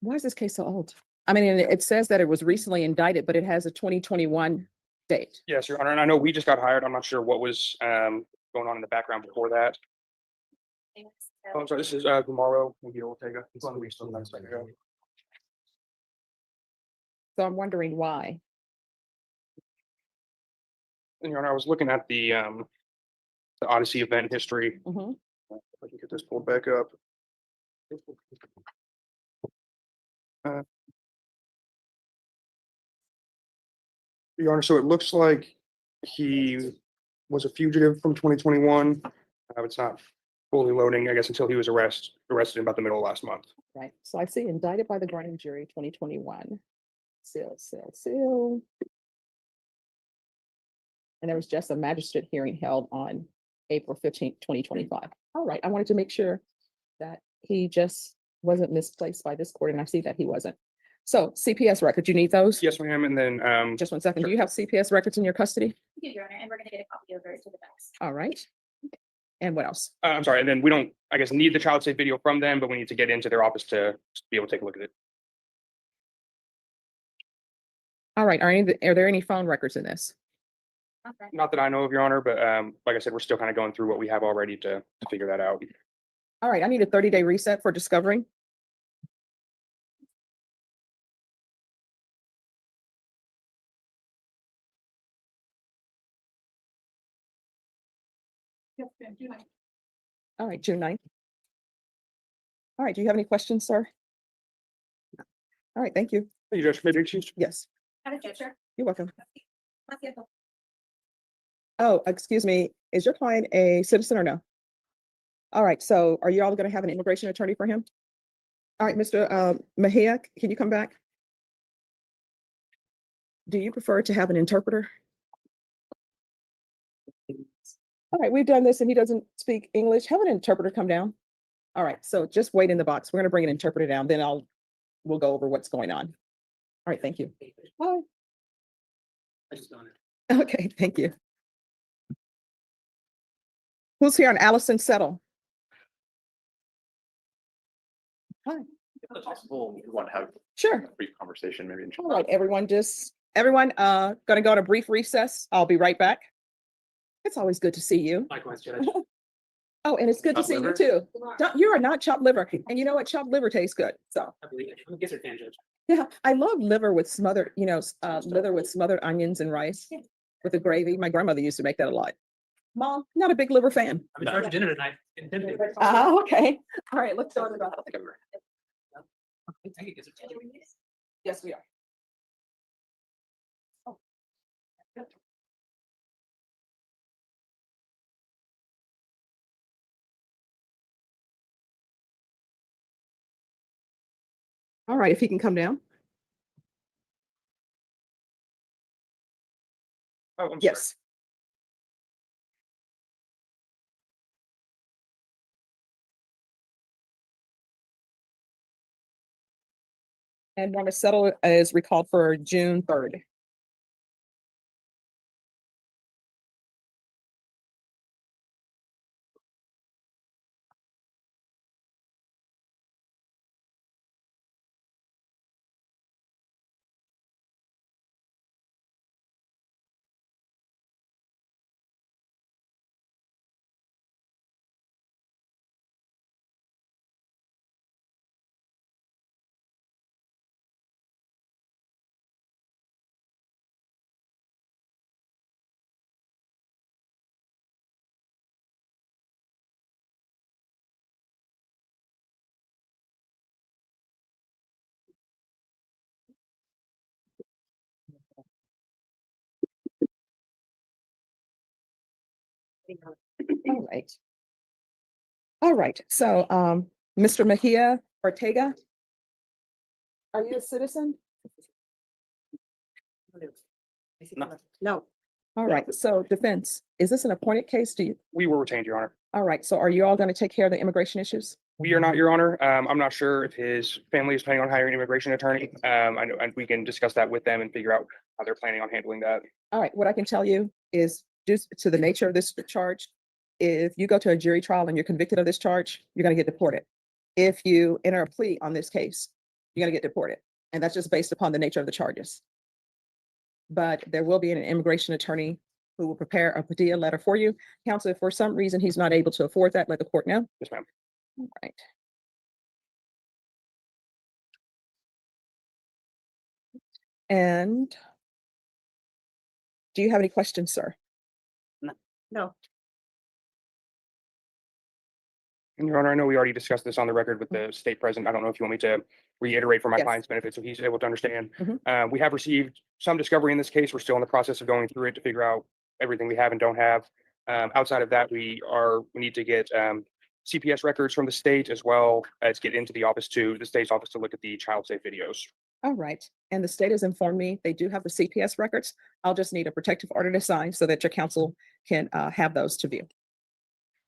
why is this case so old? I mean, it says that it was recently indicted, but it has a 2021 date. Yes, Your Honor, and I know we just got hired. I'm not sure what was going on in the background before that. Oh, I'm sorry, this is Gumaro Miguel Ortega. He's on the recent next second ago. So I'm wondering why. And Your Honor, I was looking at the Odyssey event history. Mhm. If I can get this pulled back up. Your Honor, so it looks like he was a fugitive from 2021. It's not fully loading, I guess, until he was arrested in about the middle of last month. Right, so I see indicted by the grand jury 2021. Seal. And there was just a magistrate hearing held on April 15th, 2025. All right, I wanted to make sure that he just wasn't misplaced by this court, and I see that he wasn't. So CPS records, you need those? Yes, ma'am, and then Just 1 second. Do you have CPS records in your custody? Thank you, Your Honor, and we're gonna get a copy over to the banks. All right. And what else? I'm sorry, and then we don't, I guess, need the child safe video from them, but we need to get into their office to be able to take a look at it. All right, are there any phone records in this? Okay. Not that I know of, Your Honor, but like I said, we're still kind of going through what we have already to figure that out. All right, I need a 30-day reset for discovery. All right, June 9th. All right, do you have any questions, sir? All right, thank you. Thank you, Judge. Maybe excuse. Yes, Have a future. you're welcome. Oh, excuse me, is your client a citizen or no? All right, so are you all gonna have an immigration attorney for him? All right, Mr. Mejia, can you come back? Do you prefer to have an interpreter? All right, we've done this and he doesn't speak English. Have an interpreter come down. All right, so just wait in the box. We're gonna bring an interpreter down, then we'll go over what's going on. All right, thank you. Bye. Okay, thank you. Who's here on Allison Settle? Hi, Possible, we want to have sure. a brief conversation, maybe. All right, everyone, gonna go on a brief recess. I'll be right back. It's always good to see you. Likewise, Judge. Oh, and it's good to Chopped see you liver? too. You are not chopped liver. And you know what? Chopped liver tastes good. So, I believe it. I'm a gizzard fan, Judge. yeah, I love liver with smothered, liver with smothered onions and rice with the gravy. My grandmother used to make that a lot. Mom, not a big liver fan. I'm in charge of dinner tonight. Okay. All right, let's go on about. Yes, we are. All right, if he can come down. Oh, I'm sorry. Yes. And want to settle is recalled for June 3rd. All right. All right, so, Mr. Mejia Ortega. Are you a citizen? No, All right, so defense, is this an appointed case? Do you, We were retained, Your Honor. all right, so are you all gonna take care of the immigration issues? We are not, Your Honor. I'm not sure if his family is planning on hiring an immigration attorney. I know, and we can discuss that with them and figure out how they're planning on handling that. All right, what I can tell you is due to the nature of this charge, if you go to a jury trial and you're convicted of this charge, you're gonna get deported. If you enter a plea on this case, you're gonna get deported, and that's just based upon the nature of the charges. But there will be an immigration attorney who will prepare a Padilla letter for you. Counsel, if for some reason he's not able to afford that, let the court know. Yes, ma'am. All right. And do you have any questions, sir? no. And Your Honor, I know we already discussed this on the record with the state president. I don't know if you want me to reiterate for my Yes. client's benefit, so he's able to understand. Mhm. We have received some discovery in this case. We're still in the process of going through it to figure out everything we have and don't have. Outside of that, we need to get CPS records from the state as well as get into the state's office to look at the child safe videos. All right, and the state has informed me they do have the CPS records. I'll just need a protective order to sign so that your counsel can have those to view.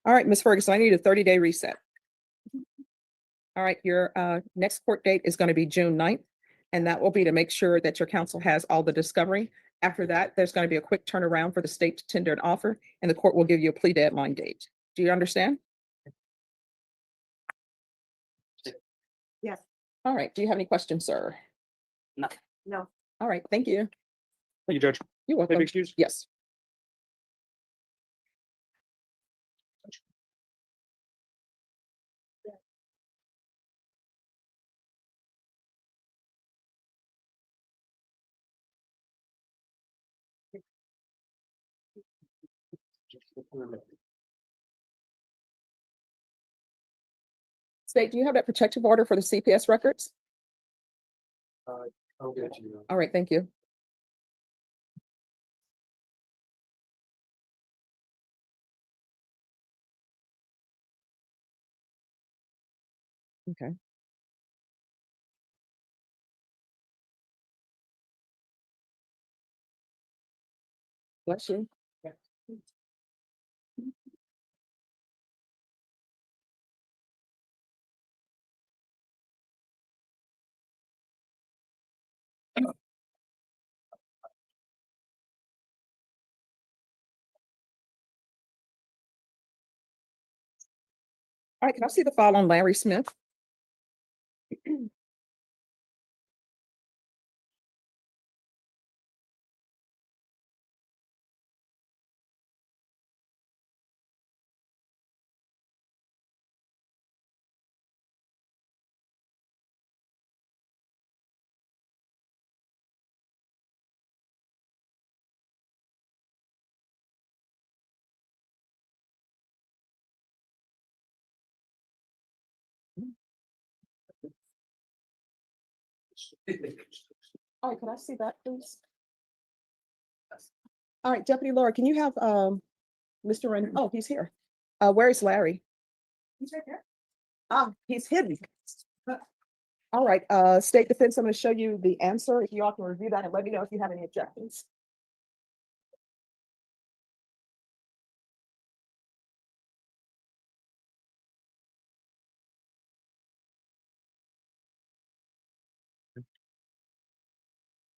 All right, Ms. Ferguson, I need a 30-day reset. All right, your next court date is going to be June 9th, and that will be to make sure that your counsel has all the discovery. After that, there's going to be a quick turnaround for the state to tender an offer, and the court will give you a plea deadline date. Do you understand? Yes. All right, do you have any questions, sir? No. All right, thank you. Thank you, Judge. You're May I welcome. be excused? Yes. State, do you have that protective order for the CPS records? I'll get it to you. All right, thank you. Okay. Bless you. All right, can I see the file on Larry Smith? All right, can I see that, please? All right, Deputy Laura, can you have Mr. Ren, oh, he's here. Where is Larry? He's right there. Ah, he's hidden. All right, State Defense, I'm going to show you the answer. If you all can review that and let me know if you have any objections.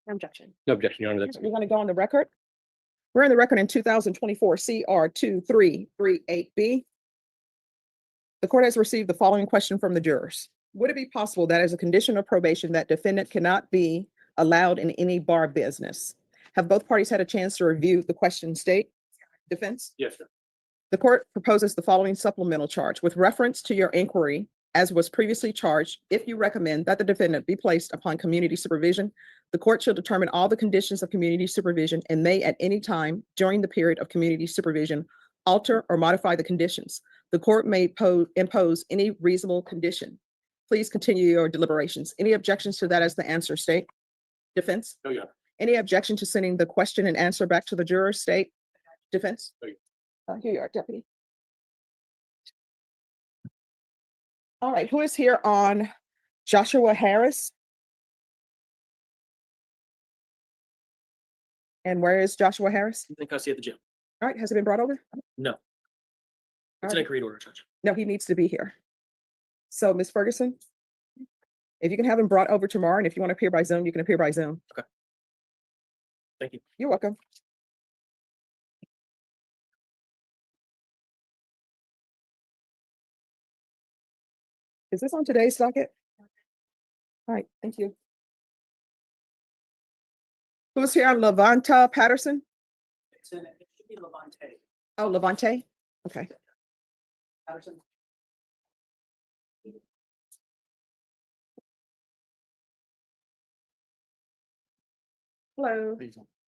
No objection. No objection, Your Honor. That's We're going to go on the record. We're in the record in 2024 CR 2338B. The court has received the following question from the jurors. Would it be possible that as a condition of probation that defendant cannot be allowed in any bar business? Have both parties had a chance to review the question? State Defense? yes, sir. The court proposes the following supplemental charge with reference to your inquiry as was previously charged. If you recommend that the defendant be placed upon community supervision, the court shall determine all the conditions of community supervision and may at any time during the period of community supervision alter or modify the conditions. The court may impose any reasonable condition. Please continue your deliberations. Any objections to that as the answer? State Defense? No, Your Honor. Any objection to sending the question and answer back to the jurors? State Defense? No, Your Here you are, Deputy. All right, who is here on Joshua Harris? And where is Joshua Harris? I think I see at the gym. All right, has it been brought over? No. All It's an right. agreed order, Judge. No, he needs to be here. So, Ms. Ferguson, if you can have him brought over tomorrow, and if you want to appear by Zoom, you can appear by Zoom. Thank you. You're welcome. Is this on today's docket? All right, thank you. Who's here? Levanta Patterson? It should be Levante. Oh, Levante? Okay. Patterson. Hello.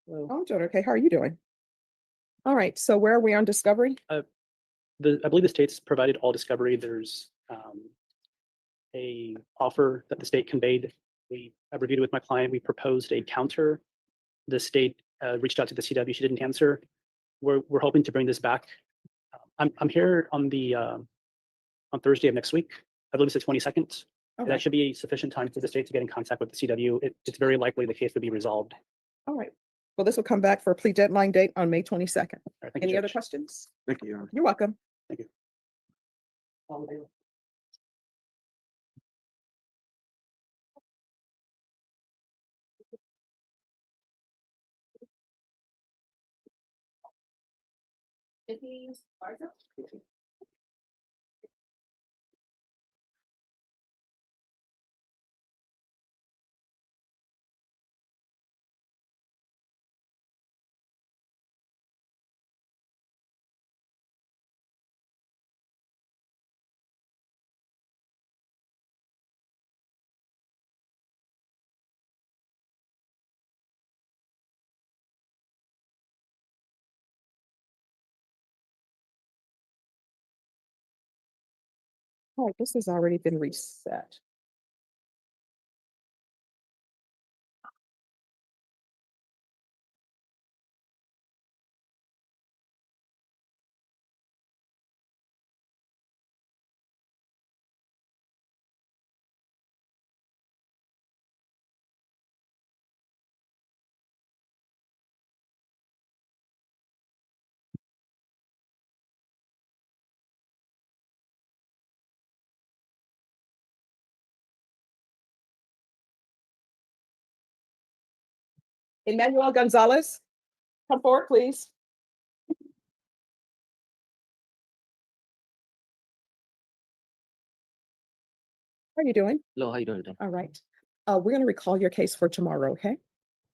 Hello. I'm doing okay. How are you doing? All right, so where are we on discovery? I believe the state's provided all discovery. There's a offer that the state conveyed. I reviewed it with my client. We proposed a counter. The state reached out to the CW. She didn't answer. We're hoping to bring this back. I'm here on Thursday of next week. I believe it's the 22nd. Okay. That should be sufficient time for the state to get in contact with the CW. It's very likely the case would be resolved. All right. Well, this will come back for a plea deadline date on May 22nd. All right, thank you, Any other Judge. questions? Thank you, Your Honor. You're welcome. Thank you. All right, this has already been reset. Emmanuel Gonzalez, come forward, please. How are you doing? Hello, how you doing today? All right. We're going to recall your case for tomorrow, okay?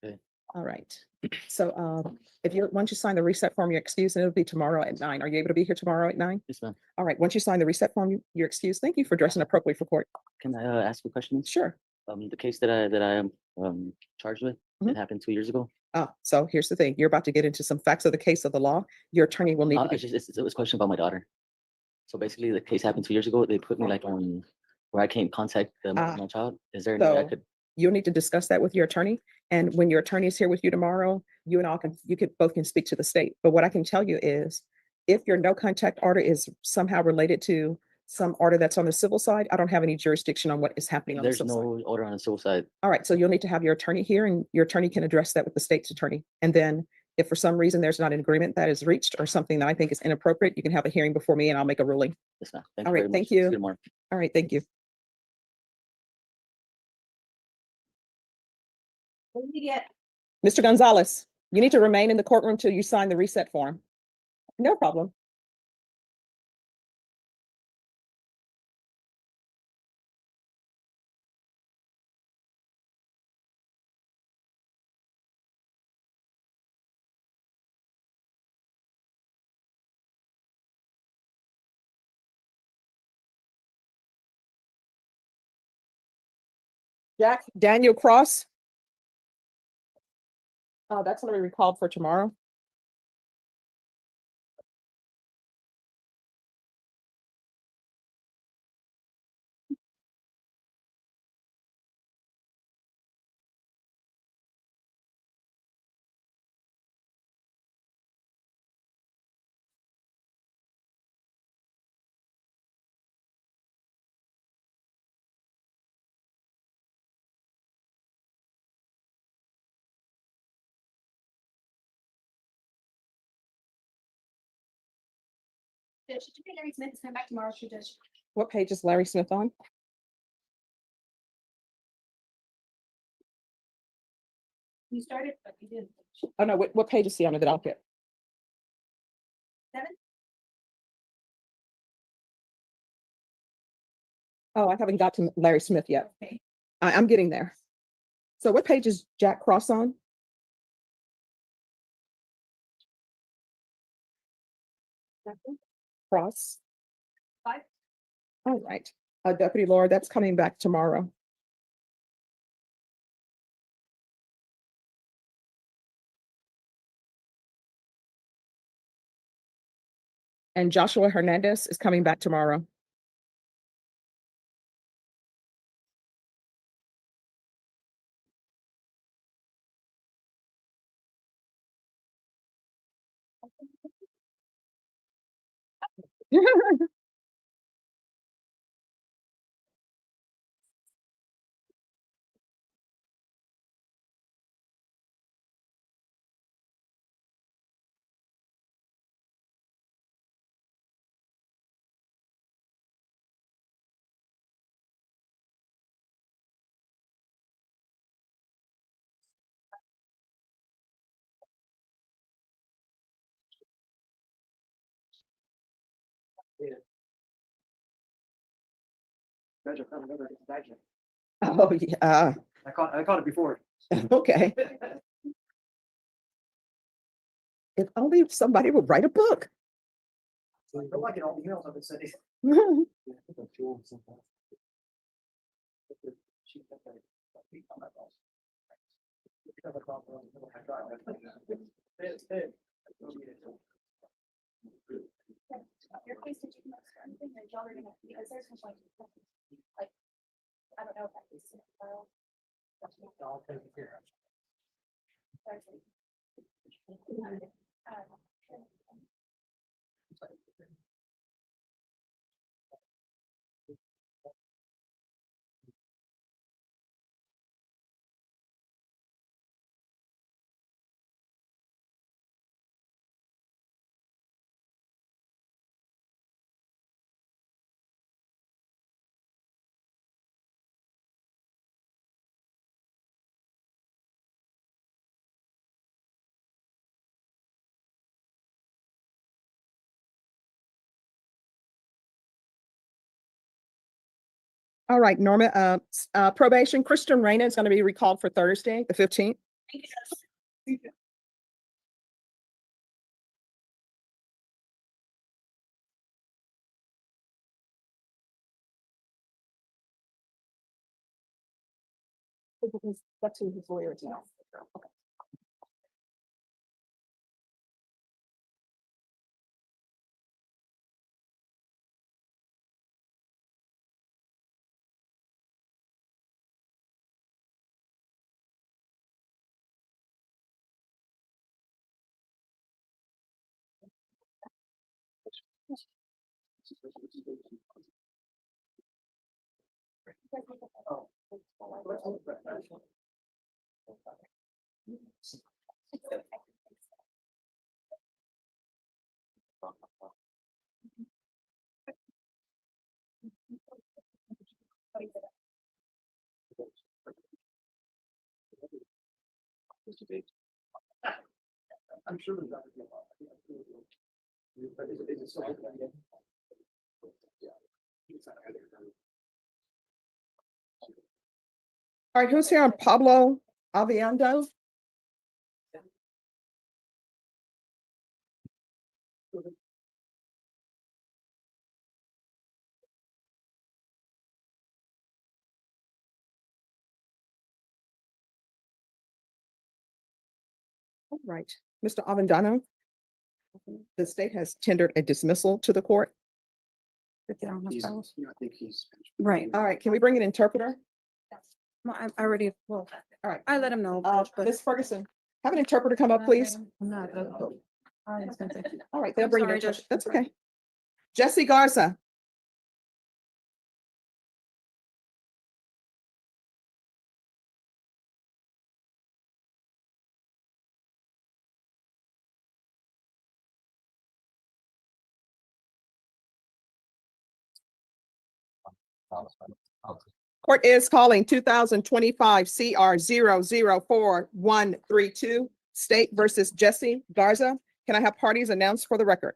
Okay. All right. So if you, once you sign the reset form, you're excused, and it'll be tomorrow at 9. Are you able to be here tomorrow at 9? Yes, ma'am. All right. Once you sign the reset form, you're excused. Thank you for dressing appropriately for court. Can I ask you a question? Sure. The case that I am charged with, it happened 2 years ago. So here's the thing. You're about to get into some facts of the case of the law. Your attorney will need to be. It was a question about my daughter. So basically, the case happened 2 years ago. They put me like on where I can't contact my child. Is there any way I could? You'll need to discuss that with your attorney. And when your attorney is here with you tomorrow, you and all can, both can speak to the state. But what I can tell you is, if your no contact order is somehow related to some order that's on the civil side, I don't have any jurisdiction on what is happening on the There's civil side. no order on the civil side. All right, so you'll need to have your attorney here, and your attorney can address that with the state's attorney. And then if for some reason there's not an agreement that is reached or something that I think is inappropriate, you can have a hearing before me and I'll make a ruling. Yes, ma'am. Thank All you very right, much. thank See you you. tomorrow. All right, thank you. Mr. Gonzalez, you need to remain in the courtroom till you sign the reset form. No problem. Jack Daniel Cross. That's going to be recalled for tomorrow. Judge, did you get Larry Smith is coming back tomorrow, she does. What page is Larry Smith on? You started, but you didn't. Oh, no, what page is he on the docket? 7? Oh, I haven't got to Larry Smith yet. Okay. I'm getting there. So what page is Jack Cross on? Cross. 5? All right. Deputy Laura, that's coming back tomorrow. And Joshua Hernandez is coming back tomorrow. Oh, yeah. I caught it before. Okay. If only somebody would write a book. I'm liking all the emails I've been sending. Your case, did you know anything that y'all are gonna, because there's some like, I don't know if that is. I'll take care of All right, Norma, probation, Kristen Reyna is going to be recalled for Thursday, the 15th. Thank you, Judge. That's who his lawyer is now. Okay. I'm sure there's other people. But is it still open again? All right, who's here on Pablo Aviando? All right, Mr. Avendano. The state has tendered a dismissal to the court. I think he's. Right. All right, can we bring an interpreter? I already, well, All right, I let him know. Ms. Ferguson, have an interpreter come up, please. I'm not. All right, they'll bring sorry, it. Judge. That's okay. Jesse Garza. Court is calling 2025 CR 004-132, State versus Jesse Garza. Can I have parties announced for the record?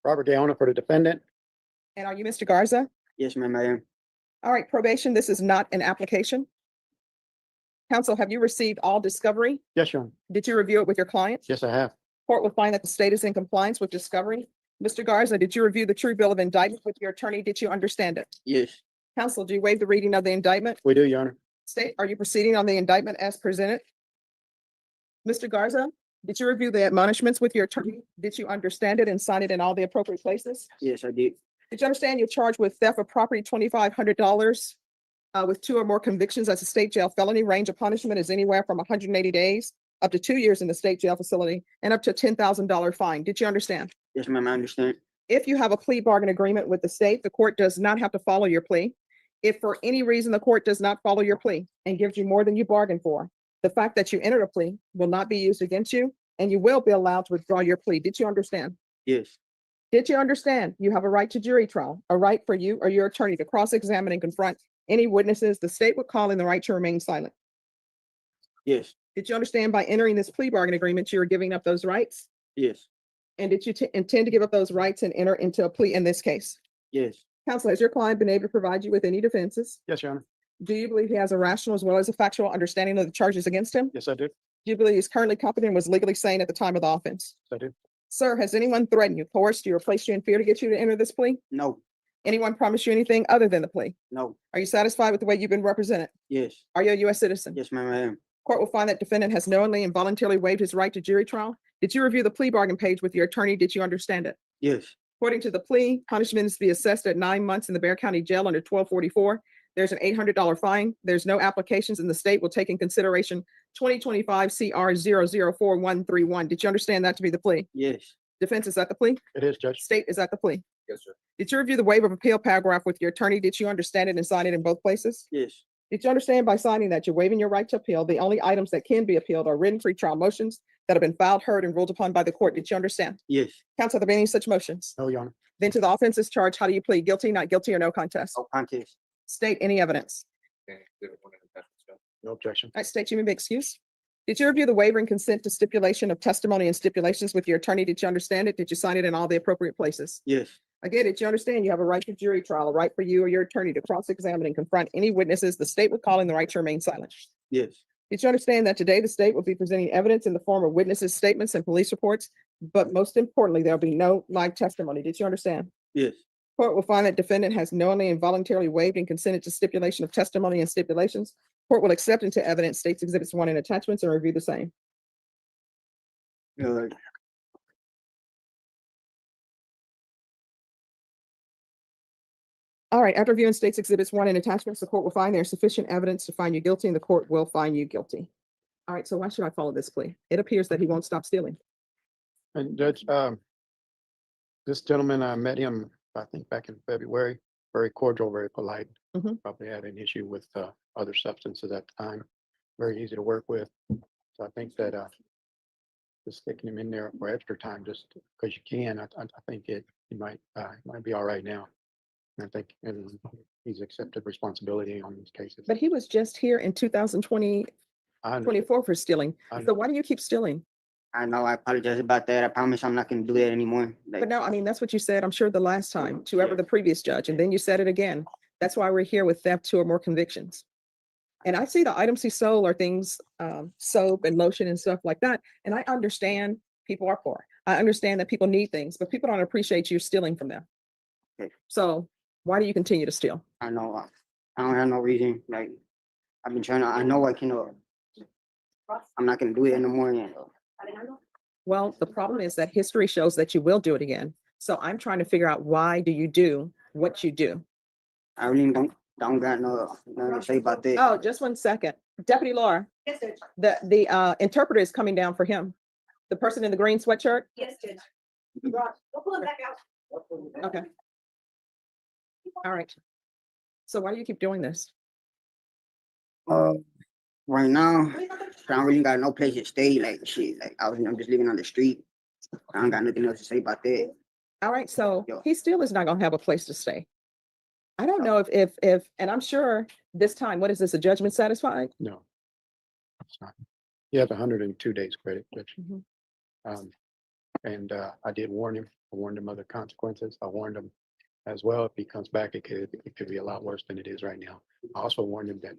Robert Gaona for the defendant. And are you Mr. Garza? Yes, ma'am, I am. All right, probation, this is not an application. Counsel, have you received all discovery? Yes, Your Honor. Did you review it with your clients? Yes, I have. Court will find that the state is in compliance with discovery. Mr. Garza, did you review the true bill of indictment with your attorney? Did you understand it? Yes, Counsel, do you waive the reading of the indictment? We do, Your Honor. State, are you proceeding on the indictment as presented? Mr. Garza, did you review the admonishments with your attorney? Did you understand it and sign it in all the appropriate places? yes, I did. Did you understand you're charged with theft of property, $2,500, with 2 or more convictions as a state jail felony? Range of punishment is anywhere from 180 days up to 2 years in the state jail facility and up to a $10,000 fine. Did you understand? Yes, ma'am, I understand. If you have a plea bargain agreement with the state, the court does not have to follow your plea. If for any reason the court does not follow your plea and gives you more than you bargained for, the fact that you entered a plea will not be used against you and you will be allowed to withdraw your plea. Did you understand? Yes, Did you understand you have a right to jury trial, a right for you or your attorney to cross-examine and confront any witnesses the state would call in the right to remain silent? yes, Did you understand by entering this plea bargain agreement, you are giving up those rights? yes, And did you intend to give up those rights and enter into a plea in this case? yes, Counsel, has your client been able to provide you with any defenses? Yes, Your Honor. Do you believe he has a rational as well as a factual understanding of the charges against him? Yes, I do. Do you believe he's currently competent and was legally sane at the time of the offense? Yes, I do. Sir, has anyone threatened you, coerced you, or placed you in fear to get you to enter this plea? no, Anyone promised you anything other than the plea? no, Are you satisfied with the way you've been represented? yes, Are you a U.S. citizen? yes, ma'am, I am. Court will find that defendant has knowingly and voluntarily waived his right to jury trial. Did you review the plea bargain page with your attorney? Did you understand it? Yes, According to the plea, punishment is to be assessed at 9 months in the Bear County Jail under 1244. There's an $800 fine. There's no applications, and the state will take in consideration 2025 CR 004-131. Did you understand that to be the plea? yes, Defense, is that the plea? It is, Judge. State, is that the plea? Yes, sir. Did you review the waiver of appeal paragraph with your attorney? Did you understand it and sign it in both places? yes, Did you understand by signing that you're waiving your right to appeal? The only items that can be appealed are written pretrial motions that have been filed, heard, and ruled upon by the court. Did you understand? yes, Counsel, have there been any such motions? No, Your Honor. Then to the offenses charged, how do you plead? Guilty, not guilty, or no contest? no contest. State, any evidence? No objection. All right, state, you may be excused. Did you review the waiver and consent to stipulation of testimony and stipulations with your attorney? Did you understand it? Did you sign it in all the appropriate places? Yes, Again, did you understand you have a right to jury trial, a right for you or your attorney to cross-examine and confront any witnesses the state would call in the right to remain silent? yes, Did you understand that today the state will be presenting evidence in the form of witnesses' statements and police reports? But most importantly, there'll be no live testimony. Did you understand? yes, Court will find that defendant has knowingly and voluntarily waived and consented to stipulation of testimony and stipulations. Court will accept into evidence states exhibits 1 and attachments and review the same. good. All right, after reviewing states exhibits 1 and attachments, the court will find there's sufficient evidence to find you guilty and the court will find you guilty. All right, so why should I follow this plea? It appears that he won't stop stealing. And Judge, this gentleman, I met him, I think back in February, very cordial, very polite. Mhm. Probably had an issue with other substances at the time, very easy to work with. So I think that just sticking him in there for extra time, just because you can, I think he might be all right now. And I think, and he's accepted responsibility on these cases. But he was just here in 2020, I understand. 24 for stealing. I So why do you keep stealing? I know, I apologize about that. I promise I'm not gonna do that anymore. But no, I mean, that's what you said, I'm sure the last time to ever the previous judge, and then you said it again. That's why we're here with theft, 2 or more convictions. And I see the items he sold are things, soap and lotion and stuff like that. And I understand people are poor. I understand that people need things, but people don't appreciate you stealing from them. Okay. So why do you continue to steal? I know, I don't have no reason, like, I've been trying to, I know I can, I'm not gonna do it in the morning. Well, the problem is that history shows that you will do it again. So I'm trying to figure out why do you do what you do? I really don't got nothing to say about that. Oh, just 1 second. Deputy Laura, Yes, Judge. the interpreter is coming down for him. The person in the green sweatshirt? Yes, Judge. We'll pull him back out. Okay. All right. So why do you keep doing this? Right now, I don't really got no place to stay, like, shit, like, I'm just living on the street. I don't got nothing else to say about that. All right, so Yo. he still is not gonna have a place to stay. I don't know and I'm sure this time, what is this, a judgment satisfied? No. It's not. He has 102 days credit, Judge. Mhm. And I did warn him. I warned him of the consequences. I warned him as well. If he comes back, it could be a lot worse than it is right now. I also warned him that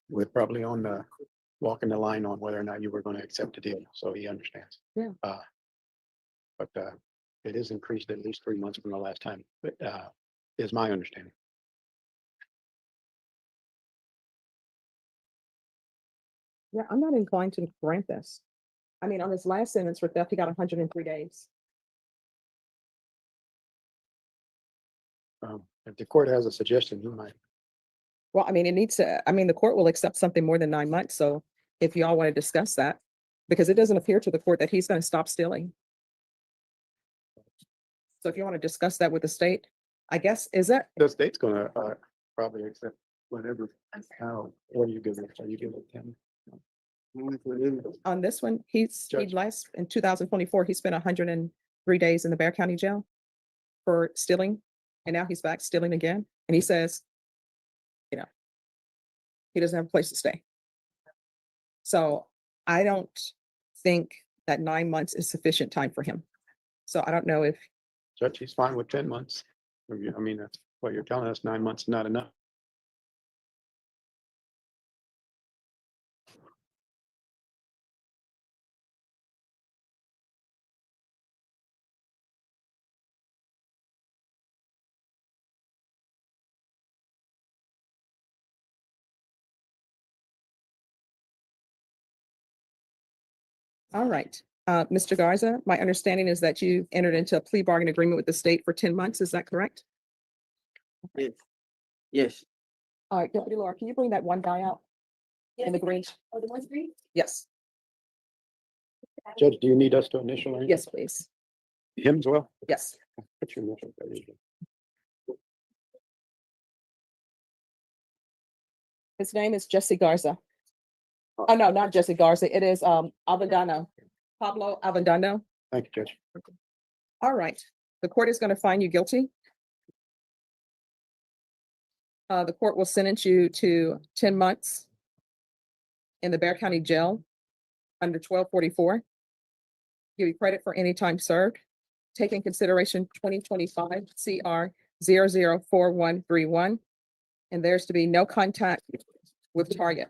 we're probably on the walking the line on whether or not you were going to accept the deal. So he understands. Yeah. But it is increased at least 3 months from the last time, but is my understanding. Yeah, I'm not inclined to grant this. I mean, on his last sentence for theft, he got 103 days. If the court has a suggestion, you might. Well, I mean, it needs to, I mean, the court will accept something more than 9 months. So if y'all want to discuss that, because it doesn't appear to the court that he's going to stop stealing. So if you want to discuss that with the state, I guess, is that, The state's gonna probably accept whatever. What do you give it? Are you give it 10? on this one, he Judge. last, in 2024, he spent 103 days in the Bear County Jail for stealing. And now he's back stealing again. And he says, he doesn't have a place to stay. So I don't think that 9 months is sufficient time for him. So I don't know if, Judge, he's fine with 10 months. I mean, that's what you're telling us, 9 months is not enough. all right. Mr. Garza, my understanding is that you entered into a plea bargain agreement with the state for 10 months. Is that correct? Yes. Yes. All right, Deputy Laura, can you bring that one guy out in the green? Oh, the one's green? Yes, Judge, do you need us to initial anything? yes, please. Him as well? Yes. What's your initial? There you go. His name is Jesse Garza. Oh, no, not Jesse Garza. It is Avendano, Pablo Avendano. Thank you, Judge. All right, the court is going to find you guilty. The court will sentence you to 10 months in the Bear County Jail under 1244. Give you credit for any time served. Take in consideration 2025 CR 004131. And there's to be no contact with target.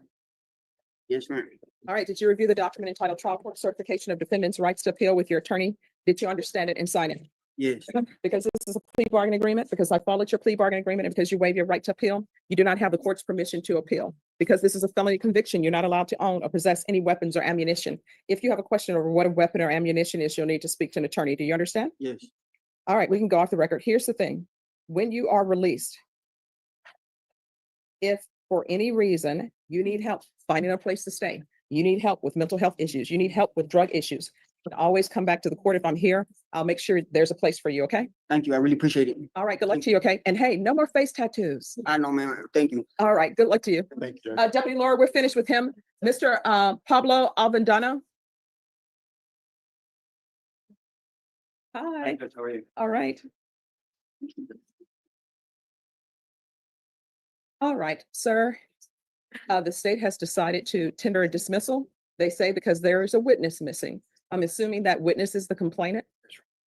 Yes, ma'am. All right, did you review the document entitled Trial Court Certification of Defendant's Rights to Appeal with your attorney? Did you understand it and sign it? Yes. Because this is a plea bargain agreement, because I followed your plea bargain agreement, and because you waive your right to appeal, you do not have the court's permission to appeal. Because this is a felony conviction, you're not allowed to own or possess any weapons or ammunition. If you have a question over what a weapon or ammunition is, you'll need to speak to an attorney. Do you understand? Yes. All right, we can go off the record. Here's the thing. When you are released, if for any reason you need help finding a place to stay, you need help with mental health issues, you need help with drug issues, you can always come back to the court. If I'm here, I'll make sure there's a place for you, okay? Thank you. I really appreciate it. All right, good luck to you, okay? And hey, no more face tattoos. I know, ma'am. Thank you. All right, good luck to you. Thank you, Judge. Deputy Laura, we're finished with him. Mr. Pablo Avendano. Hi, How are you? all right. All right, sir. The state has decided to tender a dismissal. They say because there is a witness missing. I'm assuming that witness is the complainant.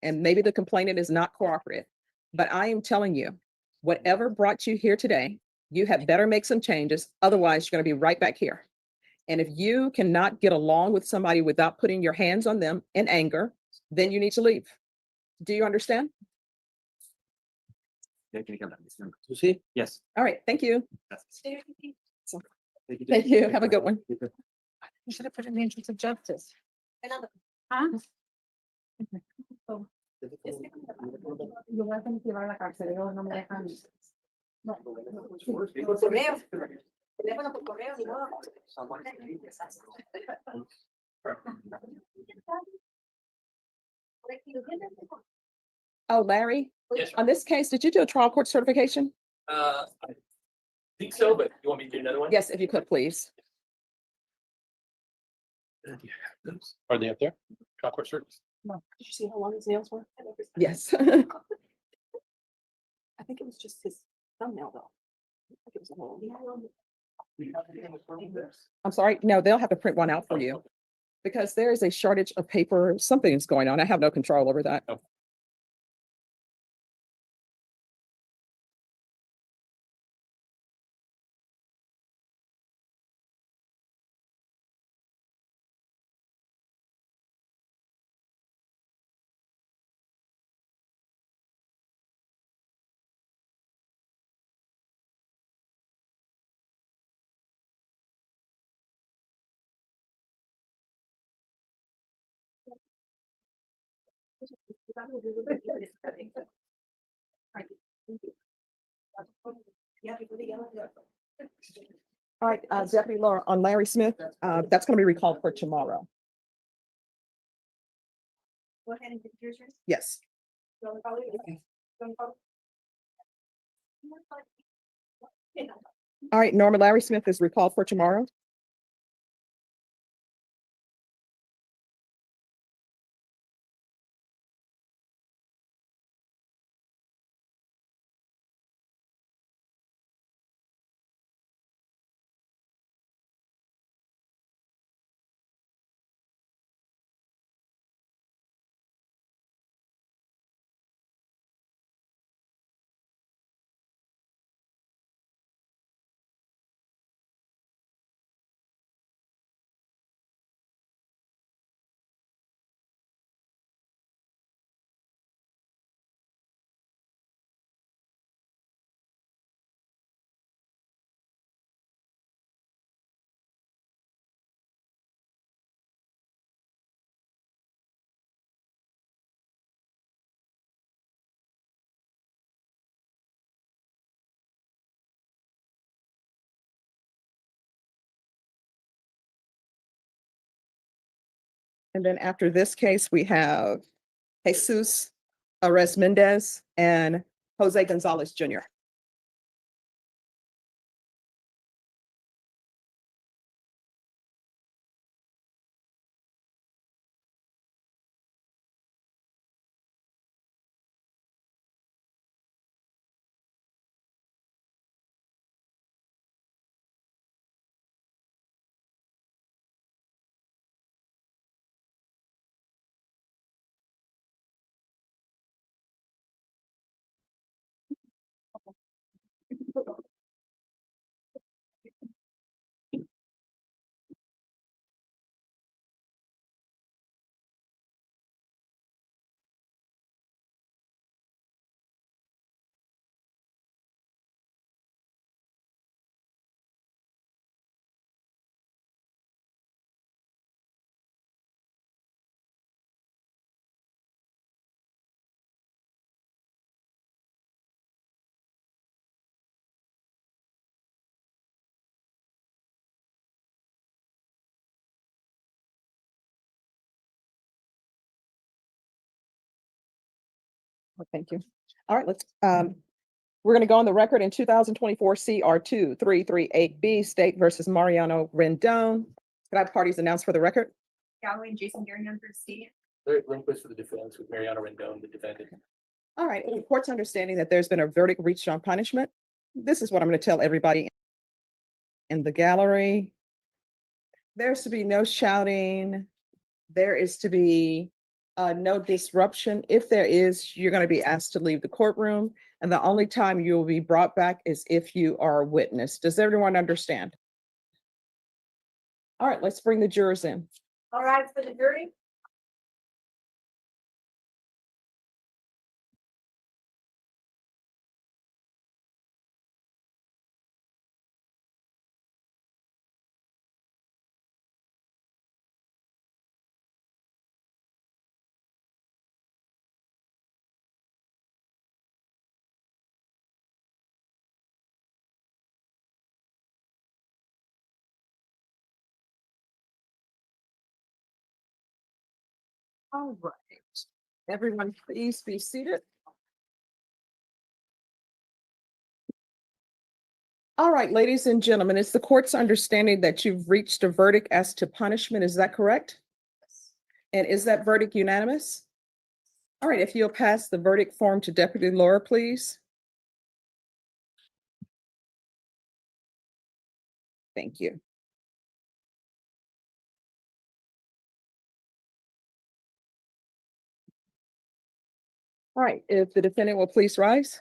And maybe the complainant is not cooperative. But I am telling you, whatever brought you here today, you had better make some changes. Otherwise, you're going to be right back here. And if you cannot get along with somebody without putting your hands on them in anger, then you need to leave. Do you understand? Yeah, can you come down? You see? Yes. All right, thank you. Thank you. Thank you. Have a good one. You should have put in the interest of justice. Huh? Yo voy a tener que llevar a la cárcel, ellos no me dejan. No. Por correo. Teléfono por correo, ni modo. Oh, Larry, Yes, on this case, did you do a trial court certification? I think so, but you want me to do another one? Yes, if you could, please. Are they up there? Trial court certs? Did you see how long his nails were? Yes. I think it was just his thumbnail though. I'm sorry, no, they'll have to print one out for you. Because there is a shortage of paper, something is going on. I have no control over that. All right, Deputy Laura, on Larry Smith, that's gonna be recalled for tomorrow. Go ahead and get yours. Yes. All right, Norma, Larry Smith is recalled for tomorrow. And then after this case, we have Jesus Arez Mendez and Jose Gonzalez Jr. Thank you. All right, we're gonna go on the record in 2024 CR 2338B State versus Mariano Rendon. Could I have parties announced for the record? Galloway and Jason Garion for the state. Larry Lindquist for the defense with Mariano Rendon, the defendant. All right, in the court's understanding that there's been a verdict reached on punishment. This is what I'm gonna tell everybody in the gallery. There's to be no shouting. There is to be no disruption. If there is, you're going to be asked to leave the courtroom. And the only time you will be brought back is if you are a witness. Does everyone understand? All right, let's bring the jurors in. All right, for the jury. All right. Everyone, please be seated. All right, ladies and gentlemen, it's the court's understanding that you've reached a verdict as to punishment. Is that correct? And is that verdict unanimous? All right, if you'll pass the verdict form to Deputy Laura, please. Thank you. All right, if the defendant will please rise.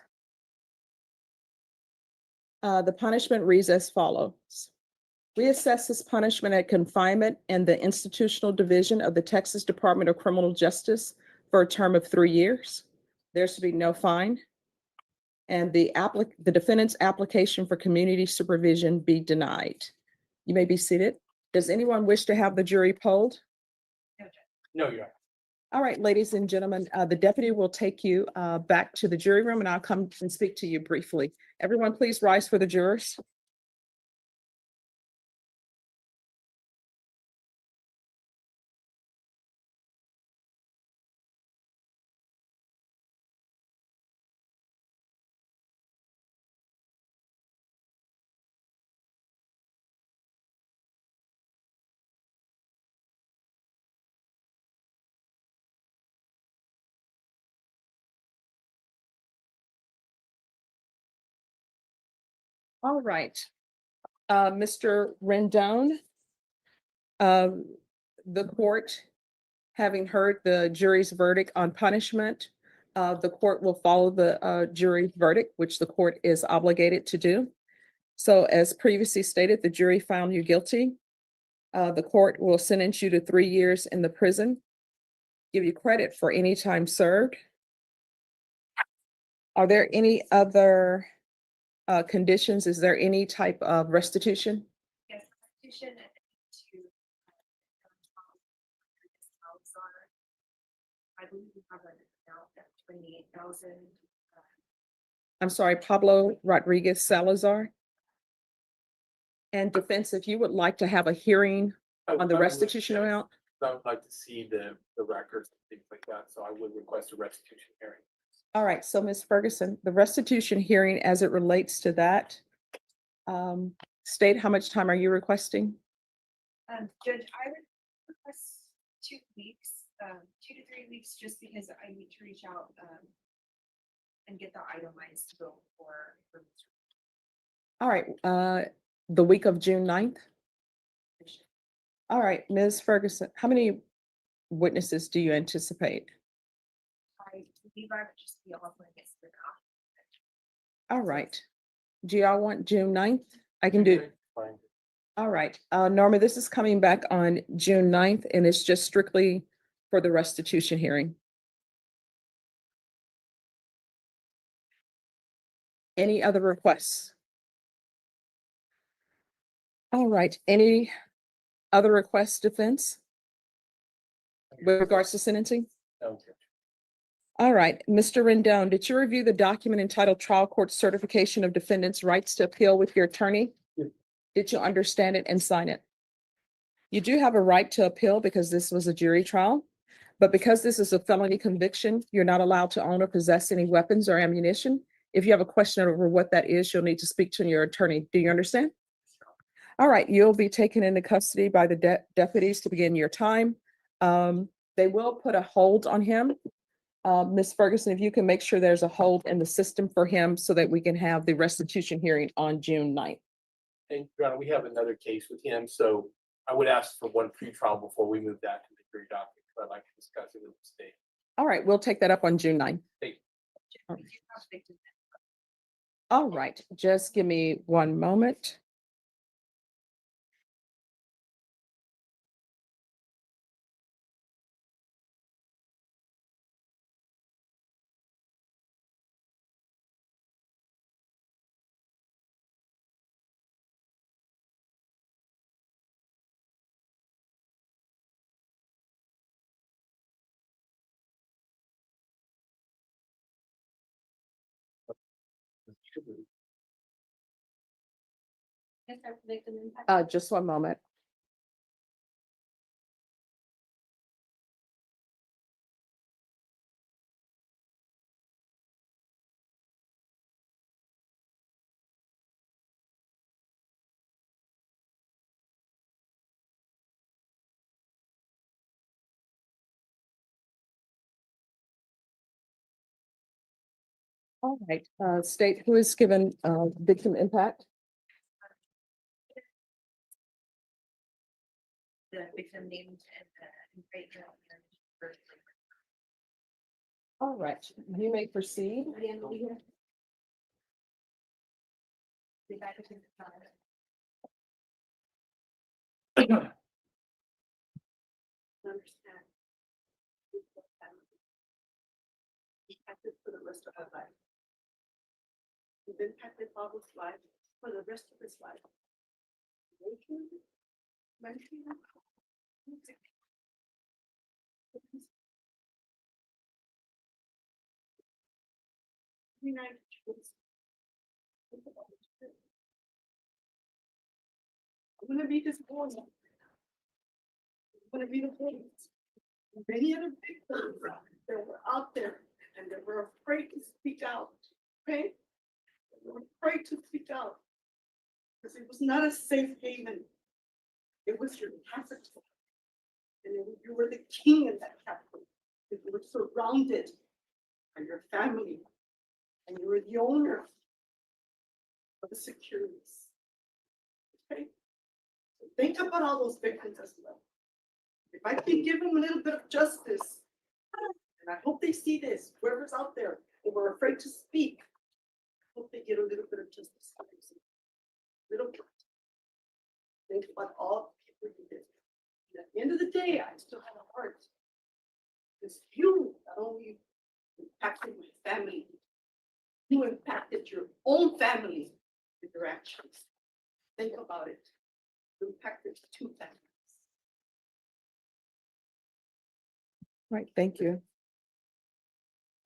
The punishment reads as follows. We assess this punishment at confinement in the institutional division of the Texas Department of Criminal Justice for a term of 3 years. There should be no fine. And the defendant's application for community supervision be denied. You may be seated. Does anyone wish to have the jury polled? No, you're not. All right, ladies and gentlemen, the deputy will take you back to the jury room and I'll come and speak to you briefly. Everyone, please rise for the jurors. All right. Mr. Rendon, the court, having heard the jury's verdict on punishment, the court will follow the jury's verdict, which the court is obligated to do. So as previously stated, the jury found you guilty. The court will sentence you to 3 years in the prison, give you credit for any time served. Are there any other conditions? Is there any type of restitution? Yes, restitution to. I believe we have an amount of 28,000. I'm sorry, Pablo Rodriguez Salazar. And defense, if you would like to have a hearing on the restitution amount, I would like to see the records and things like that, so I would request a restitution hearing. all right, so Ms. Ferguson, the restitution hearing as it relates to that, state how much time are you requesting? Judge, I would request 2 weeks, 2 to 3 weeks, just because I need to reach out and get the itemized bill for. All right, the week of June 9th. All right, Ms. Ferguson, how many witnesses do you anticipate? I believe I would just be off when it gets to the. All right. Do y'all want June 9th? I can do. Fine. All right, Norma, this is coming back on June 9th and it's just strictly for the restitution hearing. Any other requests? All right, any other requests, defense? With regards to sentencing? No, Judge. All right, Mr. Rendon, did you review the document entitled Trial Court Certification of Defendant's Rights to Appeal with your attorney? Yeah. Did you understand it and sign it? You do have a right to appeal because this was a jury trial, but because this is a felony conviction, you're not allowed to own or possess any weapons or ammunition. If you have a question over what that is, you'll need to speak to your attorney. Do you understand? All right, you'll be taken into custody by the deputies to begin your time. They will put a hold on him. Ms. Ferguson, if you can make sure there's a hold in the system for him so that we can have the restitution hearing on June 9th. And Your Honor, we have another case with him, so I would ask for one pretrial before we move that to the jury docket, because I'd like to discuss it with the state. All right, we'll take that up on June 9th. Thank you. All right, just give me one moment. Just one moment. All right, state who is given victim impact? the victim named and right now. All right, you may proceed. Understand. Impacted for the rest of our life. We've impacted Bob's life for the rest of his life. Emotionally, mentally, physically. United States. I'm gonna be disappointed. I'm gonna be the voice. Many other victims that were out there and that were afraid to speak out, okay? They were afraid to speak out. Because it was not a safe haven. It was your capital. And you were the king in that capital. You were surrounded by your family. And you were the owner of the securities. Okay? So think about all those victims as well. If I can give them a little bit of justice, and I hope they see this, whoever's out there, and we're afraid to speak, I hope they get a little bit of justice. Little bit. Think about all the people you did. And at the end of the day, I still have a heart. Because you not only impacted my family, you impacted your own family with your actions. Think about it. You impacted two families. Right, thank you.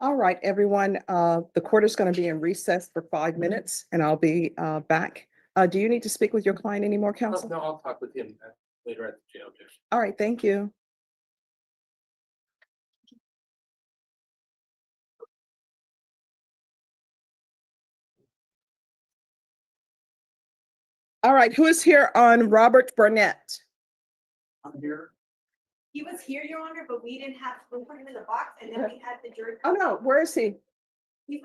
All right, everyone, the court is going to be in recess for 5 minutes and I'll be back. Do you need to speak with your client anymore, counsel? No, I'll talk with him later at the jail. Judge. All right, thank you. All right, who is here on Robert Burnett? I'm here. He was here, Your Honor, but we didn't have, we put him in the box and then we had the jury. Oh, no, where is he? He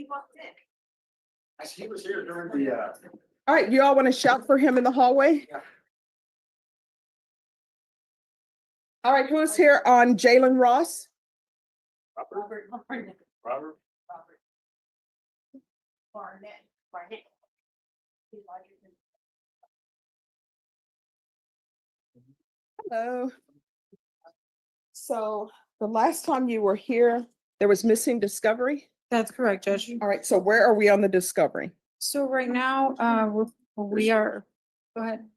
walked in. He was here during the, All right, you all want to shout for him in the hallway? Yeah. All right, who is here on Jalen Ross? Robert. Barnett. Robert. Barnett. Hello. So the last time you were here, there was missing discovery? That's correct, Judge. All right, so where are we on the discovery? So right now, we are, go ahead.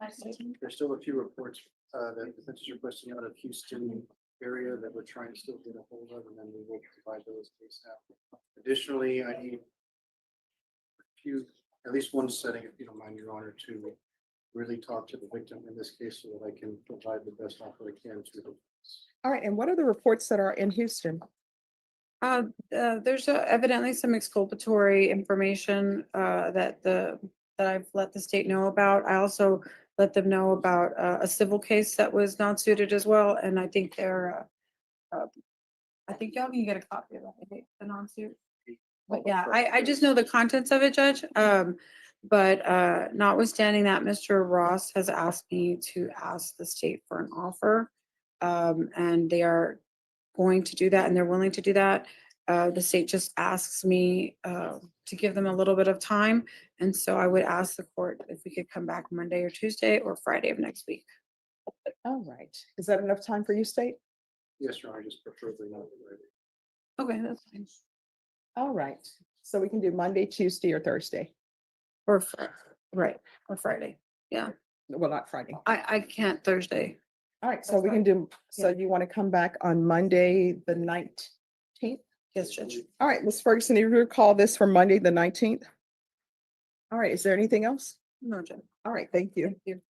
There's still a few reports that the defense is requesting out of Houston area that we're trying to still get a hold of, and then we will provide those ASAP. Additionally, I need at least one setting, if you don't mind, Your Honor, to really talk to the victim in this case so that I can provide the best offer I can to them. All right, and what are the reports that are in Houston? There's evidently some exculpatory information that I've let the state know about. I also let them know about a civil case that was not suited as well, and I think I think y'all can get a copy of that, the non-suit. But yeah, I just know the contents of it, Judge. But notwithstanding that, Mr. Ross has asked me to ask the state for an offer. And they are going to do that and they're willing to do that. The state just asks me to give them a little bit of time. And so I would ask the court if we could come back Monday or Tuesday or Friday of next week. All right, is that enough time for you, state? Yes, Your Honor, just preferably not. Okay, that's fine. All right, so we can do Monday, Tuesday, or Thursday. Or, right, or Friday. Yeah, Well, not Friday. I can't Thursday. All right, so we can do, so you want to come back on Monday, the 19th? Yes, Judge. All right, Ms. Ferguson, you recall this for Monday, the 19th? All right, is there anything else? No, Judge. All right, thank you. Thank you.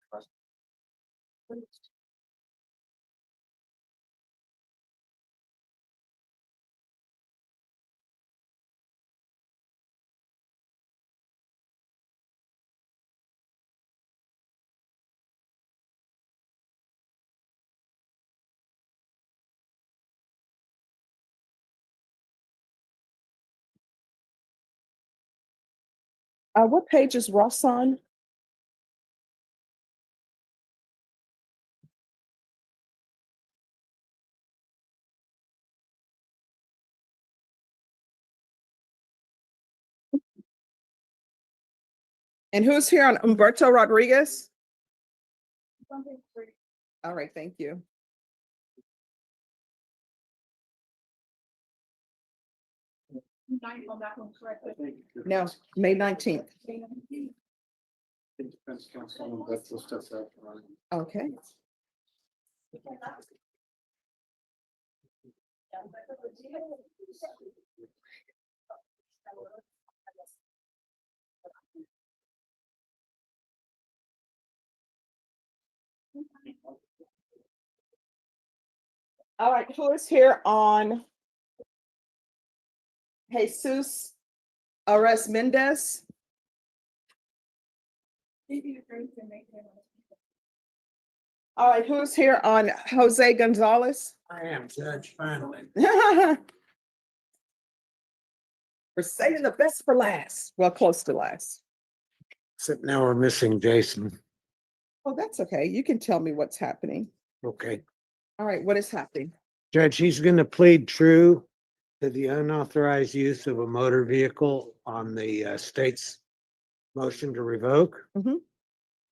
What page is Ross on? And who's here on Humberto Rodriguez? All right, thank you. No, May 19th. Defense counsel, that's the stuff that. Okay. All right, who is here on Jesus Ares Mendez? All right, who's here on Jose Gonzalez? I am, Judge, finally. We're saving the best for last. Well, close to last. Except now we're missing Jason. Oh, that's okay. You can tell me what's happening. Okay. All right, what is happening? Judge, he's going to plead true to the unauthorized use of a motor vehicle on the state's motion to revoke. Mhm.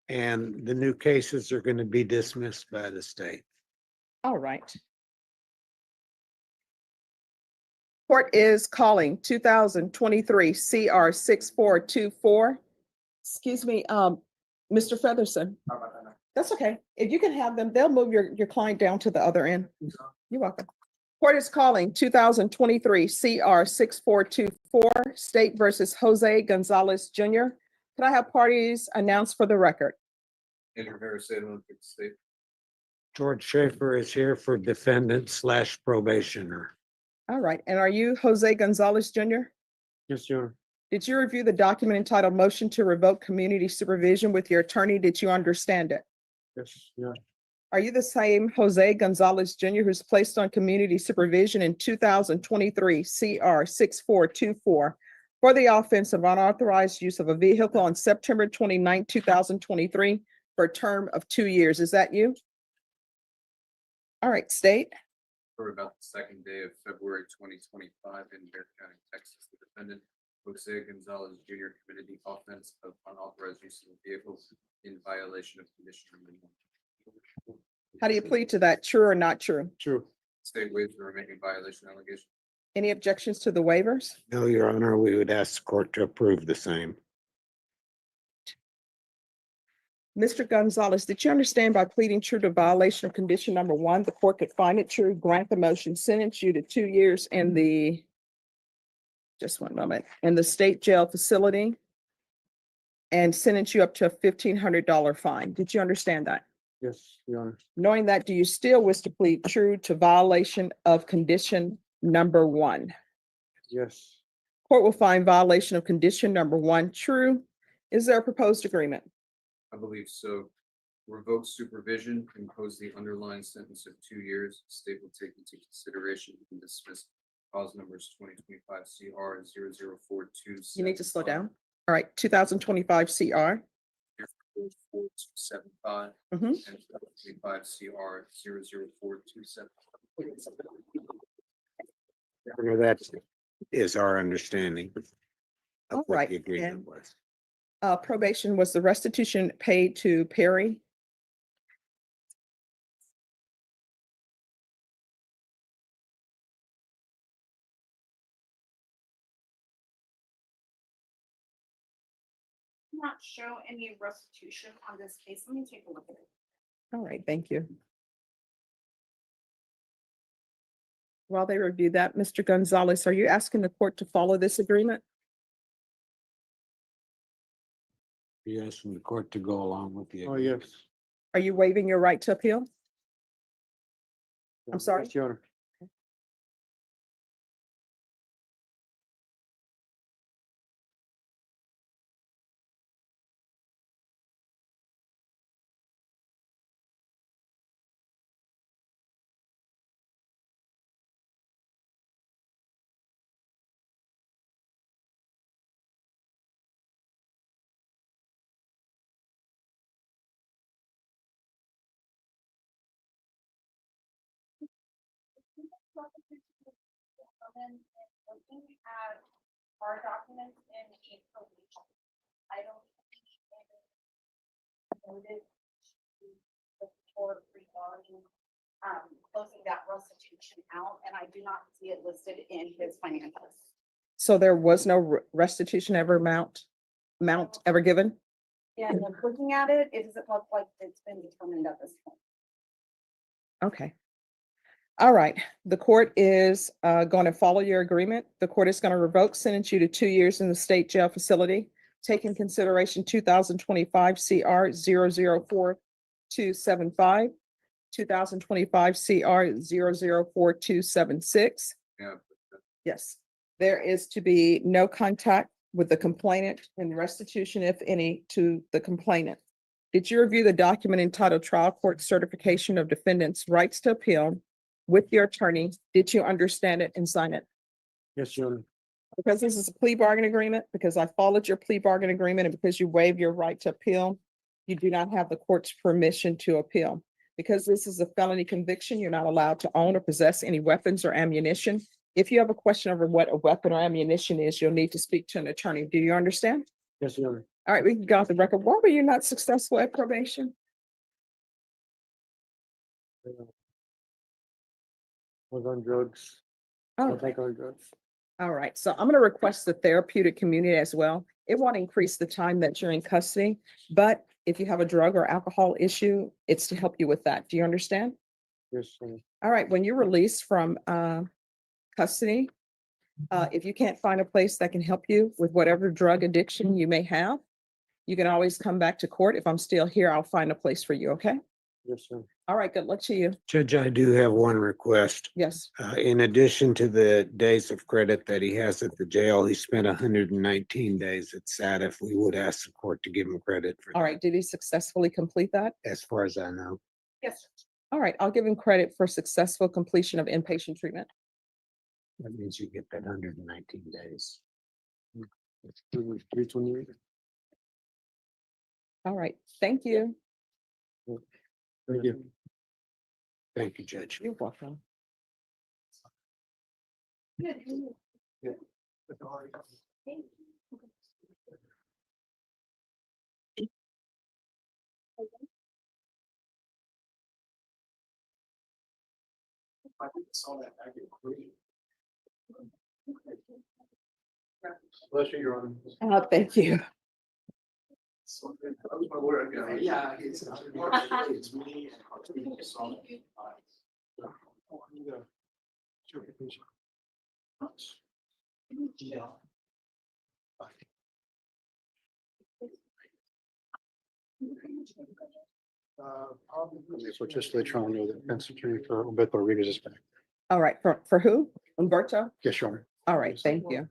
And the new cases are going to be dismissed by the state. All right. Court is calling 2023 CR 6424. Excuse me, Mr. Featherston. That's okay. If you can have them, they'll move your client down to the other end. You're welcome. Court is calling 2023 CR 6424, State versus Jose Gonzalez Jr. Could I have parties announced for the record? Andrew Harris, Salem, State. George Schaefer is here for defendant slash probationer. All right, and are you Jose Gonzalez Jr.? Yes, Your. Did you review the document entitled Motion to Revoke Community Supervision with your attorney? Did you understand it? Yes, Your. Are you the same Jose Gonzalez Jr. who's placed on community supervision in 2023 CR 6424 for the offense of unauthorized use of a vehicle on September 29, 2023 for a term of 2 years? Is that you? All right, state. For about the second day of February 2025 in Bear County, Texas, the defendant Jose Gonzalez Jr. committed the offense of unauthorized use of vehicles in violation of condition number 1. How do you plead to that? True or not true? True. State waives the remaining violation allegation. Any objections to the waivers? No, Your Honor, we would ask the court to approve the same. Mr. Gonzalez, did you understand by pleading true to violation of condition number 1, the court could find it true, grant the motion, sentence you to 2 years in the, just one moment, in the state jail facility and sentence you up to a $1,500 fine? Did you understand that? Yes, Your Honor. Knowing that, do you still wish to plead true to violation of condition number 1? Yes. Court will find violation of condition number 1 true. Is there a proposed agreement? I believe so. Revoke supervision, impose the underlying sentence of 2 years. State will take into consideration and dismiss cause numbers 2025 CR 0042. You need to slow down. All right, 2025 CR. 4275 Mhm. and 2025 CR 00427. Governor, that is our understanding of All what right, the agreement and- was. Probation, was the restitution paid to Perry? Not show any restitution on this case. Let me take a look at it. All right, thank you. While they review that, Mr. Gonzalez, are you asking the court to follow this agreement? You asking the court to go along with the. Oh, yes. Are you waiving your right to appeal? I'm sorry? Yes, Your Honor. Looking at our documents in a probation, I don't think noted for regarding closing that restitution out, and I do not see it listed in his financials. So there was no restitution ever amount ever given? Yeah, and I'm looking at it, it doesn't look like it's been determined at this point. Okay. All right, the court is going to follow your agreement. The court is going to revoke sentence you to 2 years in the state jail facility. Take in consideration 2025 CR 004275, 2025 CR 004276. Yeah. Yes, there is to be no contact with the complainant and restitution, if any, to the complainant. Did you review the document entitled Trial Court Certification of Defendant's Rights to Appeal with your attorney? Did you understand it and sign it? Yes, Your Honor. Because this is a plea bargain agreement, because I followed your plea bargain agreement, and because you waive your right to appeal, you do not have the court's permission to appeal. Because this is a felony conviction, you're not allowed to own or possess any weapons or ammunition. If you have a question over what a weapon or ammunition is, you'll need to speak to an attorney. Do you understand? Yes, Your Honor. All right, we can go off the record. Why were you not successful at probation? Was on drugs. Oh, Take on drugs. all right. So I'm going to request the therapeutic community as well. It won't increase the time that you're in custody, but if you have a drug or alcohol issue, it's to help you with that. Do you understand? Yes, Your Honor. All right, when you're released from custody, if you can't find a place that can help you with whatever drug addiction you may have, you can always come back to court. If I'm still here, I'll find a place for you, okay? Yes, sir. All right, good luck to you. Judge, I do have one request. Yes. In addition to the days of credit that he has at the jail, he spent 119 days. It's sad if we would ask the court to give him credit for All that, right, did he successfully complete that? as far as I know. Yes. All right, I'll give him credit for successful completion of inpatient treatment. That means you get that 119 days. 328. All right, thank you. Thank you. Thank you, Judge. You're welcome. Bless you, Your Honor. Oh, thank you. Yeah. It's me. So just to let you all know that defense attorney for Humberto Rodriguez is back. All right, for who? Umberto? Yes, Your Honor. All right, thank you.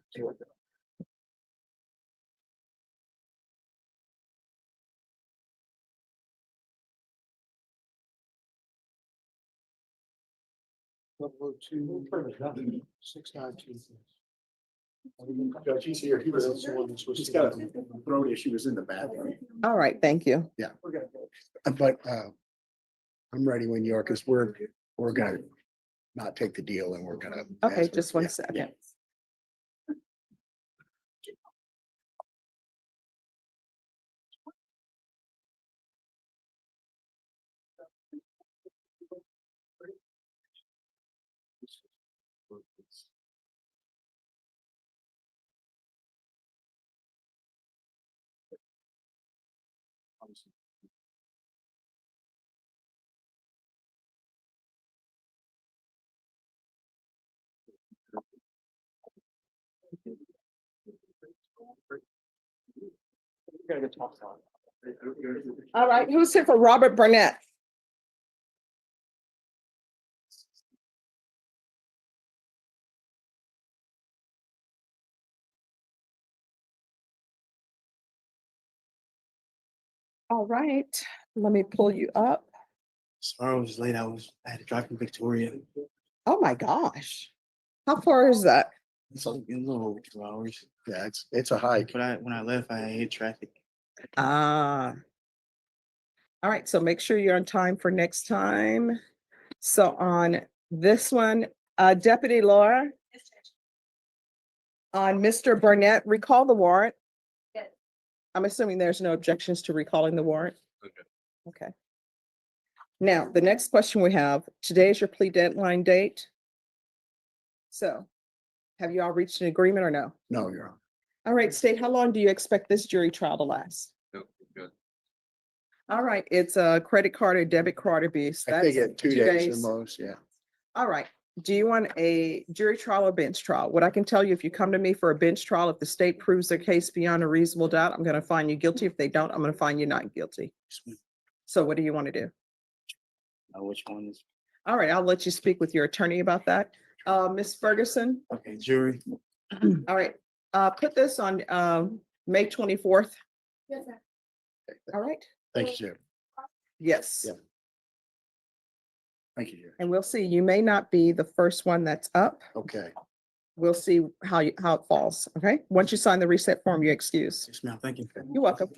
Level 26922. Judge, he's here. He was the one that's. He's got a throat issue. He was in the bathroom. All right, thank you. Yeah. But I'm ready when you are, because we're gonna not take the deal and we're gonna. Okay, ask for- just one yeah, second. yeah. All right, who's here for Robert Burnett? All right, let me pull you up. Sorry, I was late. I had to drive from Victoria. Oh, my gosh. How far is that? It's a little over 2 hours. Yeah, it's a hike. But when I left, I hit traffic. Ah. All right, so make sure you're on time for next time. So on this one, Deputy Laura. On Mr. Burnett, recall the warrant. Yes. I'm assuming there's no objections to recalling the warrant. Okay. Okay. Now, the next question we have, today is your plea deadline date. So have you all reached an agreement or no? No, Your Honor. All right, state, how long do you expect this jury trial to last? No, good. All right, it's a credit card or debit card abuse. I think That's at 2 days the most, yeah. All right. Do you want a jury trial or bench trial? What I can tell you, if you come to me for a bench trial, if the state proves their case beyond a reasonable doubt, I'm going to find you guilty. If they don't, I'm going to find you not guilty. So what do you want to do? Which one is? All right, I'll let you speak with your attorney about that. Ms. Ferguson? Okay, jury. All right, put this on, May 24th. Yes, sir. All right, Thank you, Chair. yes. Yeah. Thank you, Chair. And we'll see, you may not be the first one that's up. Okay. We'll see how it falls, okay? Once you sign the reset form, you excuse. Yes, ma'am. Thank you. You're welcome.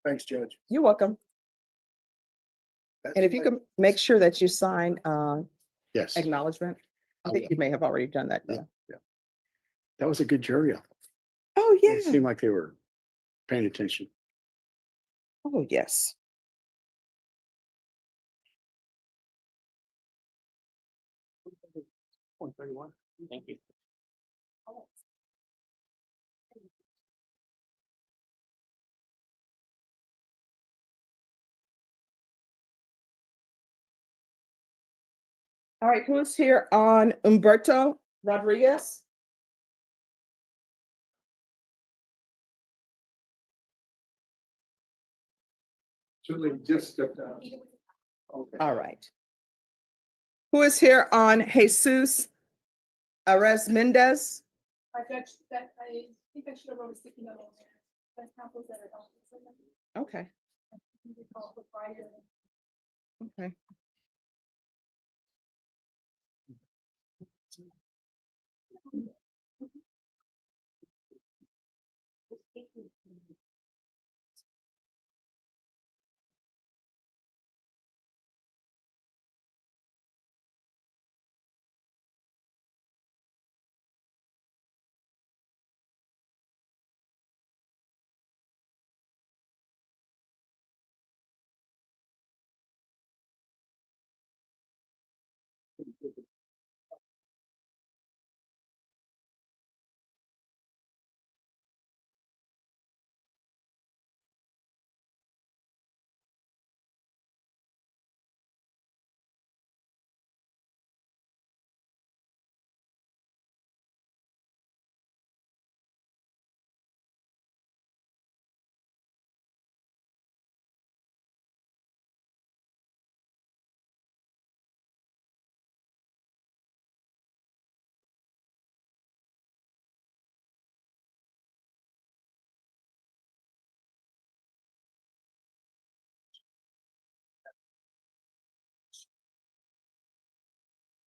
Thanks, Judge. You're welcome. And if you can make sure that you sign, Yes. acknowledgement. I think you may have already done that. Yeah. That was a good jury. Oh, yeah. It seemed like they were paying attention. Oh, yes. Thank you. All right, who's here on Humberto Rodriguez? Julie just stepped out. Okay. All right. Who is here on Jesus Arez Mendez? I judge that, I think I should have wrote a sticky note on there. That's councils that are. Okay, okay.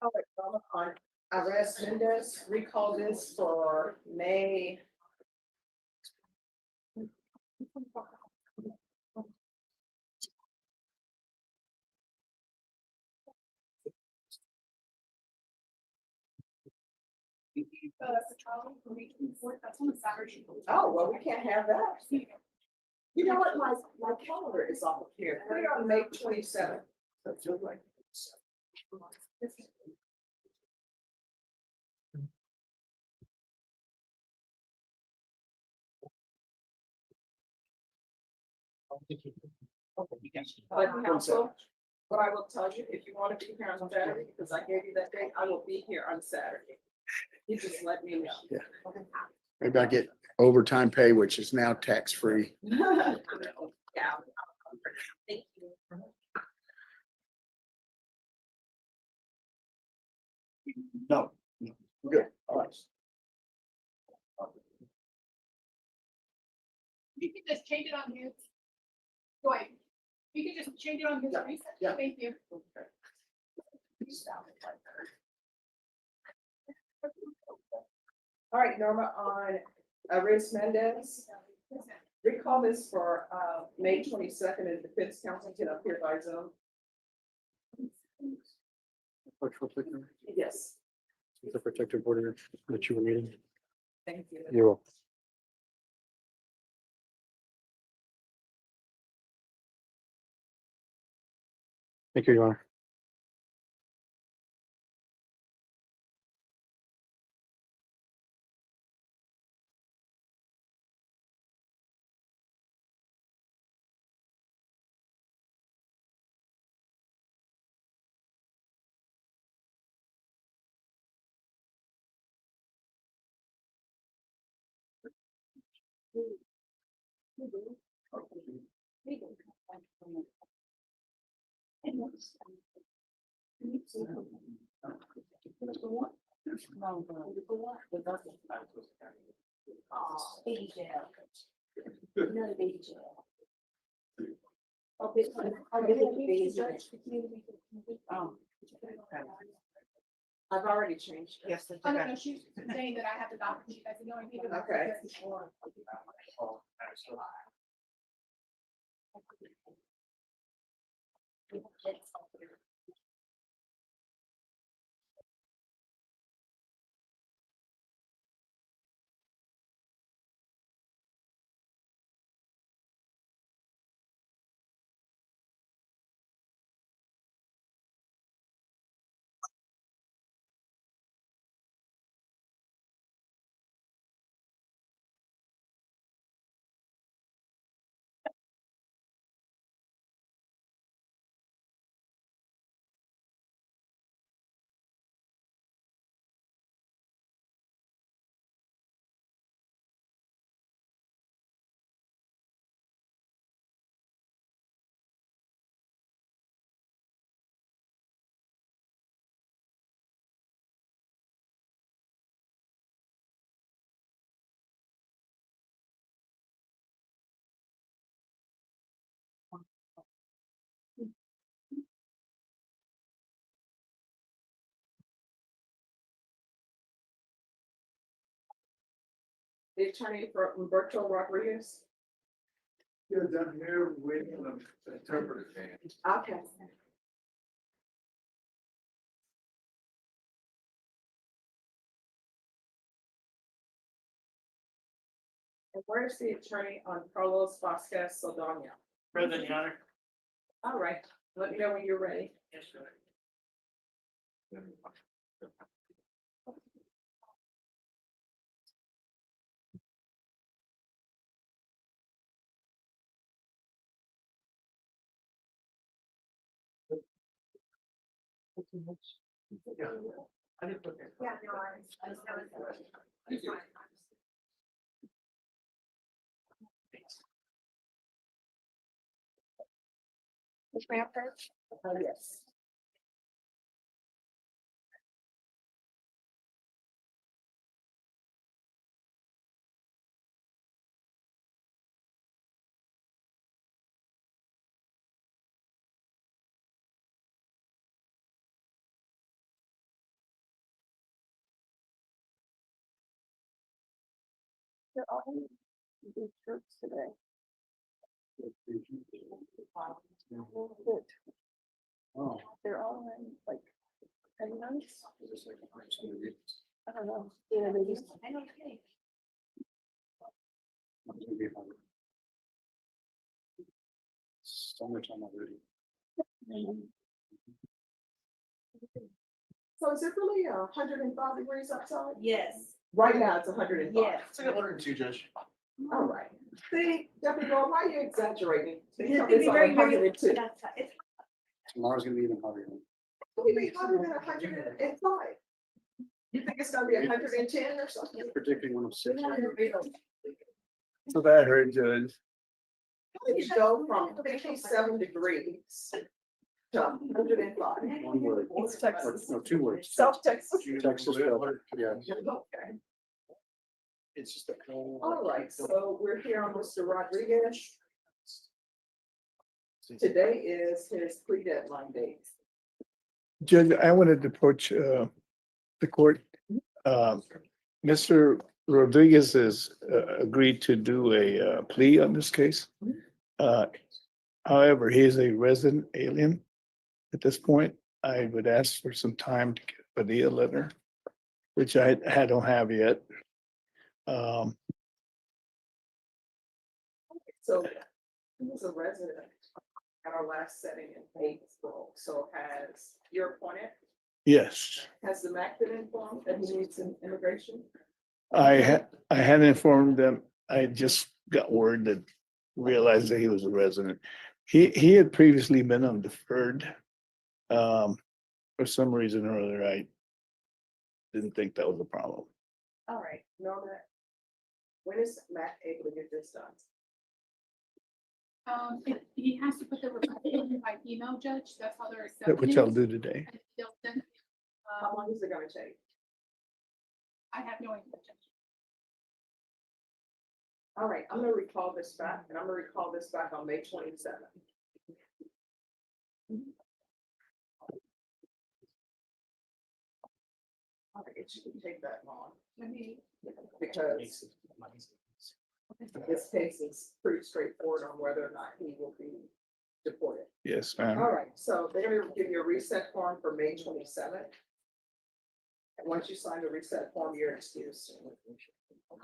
All right, on Arez Mendez, recall this for May. Oh, well, we can't have that. You know what, my calendar is off of here. Put it on May 27th. But council, what I will tell you, if you want to be here on Saturday, because I gave you that date, I will be here on Saturday. You just let me know. Yeah. Maybe I get overtime pay, which is now tax-free. Yeah. Thank you. No, we're good. All right. You can just change it on his. Wait, you can just change it on his reset. Yeah. Thank you. All right, Norma, on Arez Mendez. Recall this for May 22nd, and defense counsel can appear by Zoom. Virtual clicker, Yes. the protective order that you were reading. Thank you. You're welcome. Thank you, Your Honor. Baby jail. Another baby jail. I'll be baby jail. I've already changed. Yes. Oh, no, she's saying that I have the document. That's the only thing. Okay. The attorney for Roberto Rodriguez. You're done here waiting on the interpreter. Okay. And where's the attorney on Carlos Vasquez Saldana? Present, Your Honor. All right, let me know when you're ready. Yes, sir. I didn't put that. Yeah, no worries. I just know it's fine. Which may I approach? Yes. They're all in these shirts today. Oh. They're all in like penguins. I don't know. Yeah, they just. I know. Summertime already. So is it really 105 degrees outside? Yes. Right now, it's 105. Yes. It's like 102, Judge. All right. See, Deputy Law, why are you exaggerating? It's gonna be very, very. 102. It's Tomorrow's gonna be even hotter. It'll be hotter than 105. You think it's gonna be 110 or something? Predicting 106. So that I heard, Judge. You go from 57 degrees to 105. One word. It's Texas. No, two words. South Texas. Texas. Yeah. Okay. It's just a. All right, so we're here on Mr. Rodriguez. Today is his pre-deadline date. Judge, I wanted to approach the court. Mr. Rodriguez has agreed to do a plea on this case. However, he is a resident alien. At this point, I would ask for some time to get a Padilla letter, which I don't have yet. So he was a resident at our last setting in Batesville, so you're appointed, Yes, has the MAC been informed that he needs an immigration? I haven't informed them. I just got word that realized that he was a resident. He had previously been on deferred. For some reason or other, I didn't think that was a problem. All right, Norma, when is MAC able to get this done? He has to put the request in by email, Judge, that's how they're That accepting what it. y'all do today. And they'll send it, How long is it gonna take? I have no idea, Judge. All right, I'm gonna recall this back, and I'm gonna recall this back on May 27th. All right, it shouldn't take that long, because this case is pretty straightforward on whether or not he will be deported. Yes, All ma'am. right, so they're gonna give you a reset form for May 27th. And once you sign the reset form, you're excused. All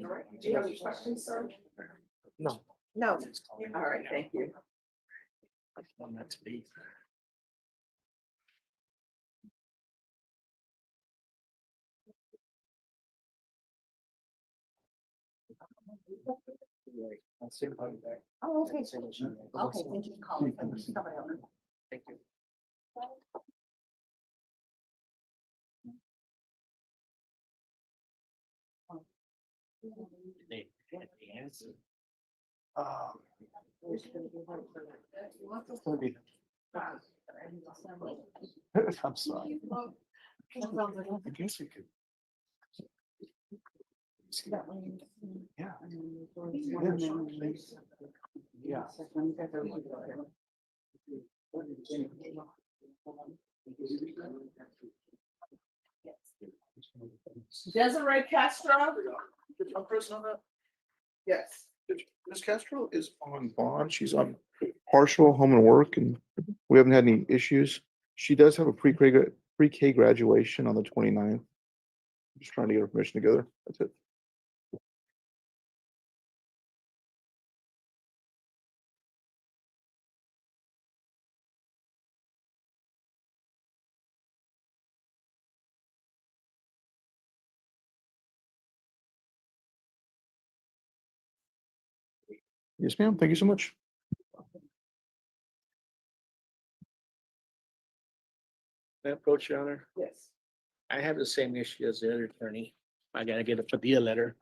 right, do you have any questions, sir? No. No. All right, thank you. Oh, okay. Okay, thank you for calling. Thank you. I'm sorry. I guess we could. Yeah. Yeah. Desiree Castro? I'm present on that. Yes. Ms. Castro is on bond. She's on partial home and work, and we haven't had any issues. She does have a pre-K graduation on the 29th. Just trying to get her permission together. That's it. Yes, ma'am. Thank you so much. Approach, Your Honor. Yes. I have the same issue as the other attorney. I gotta get a Padilla letter.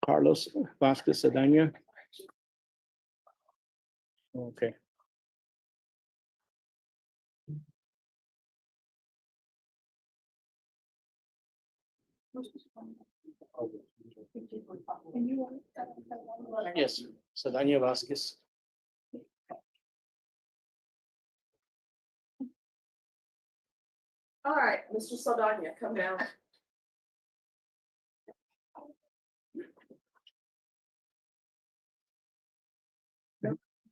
Carlos Vasquez Sedana. Okay. Yes, Sedana Vasquez. All right, Mr. Saldana, come down.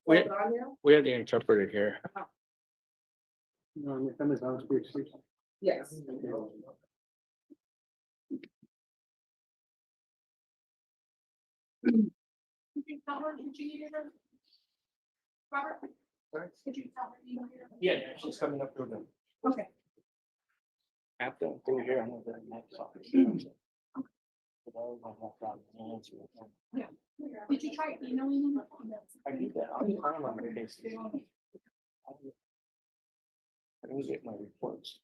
Saldana? We have the interpreter here. Yes. Could you tell her what you needed her? Robert? Could you tell her you needed her? Yeah, she's coming up through them. Okay. After through here, I'm gonna next office. Yeah. Did you try emailing them? I do that. I'm on my case. I don't get my reports.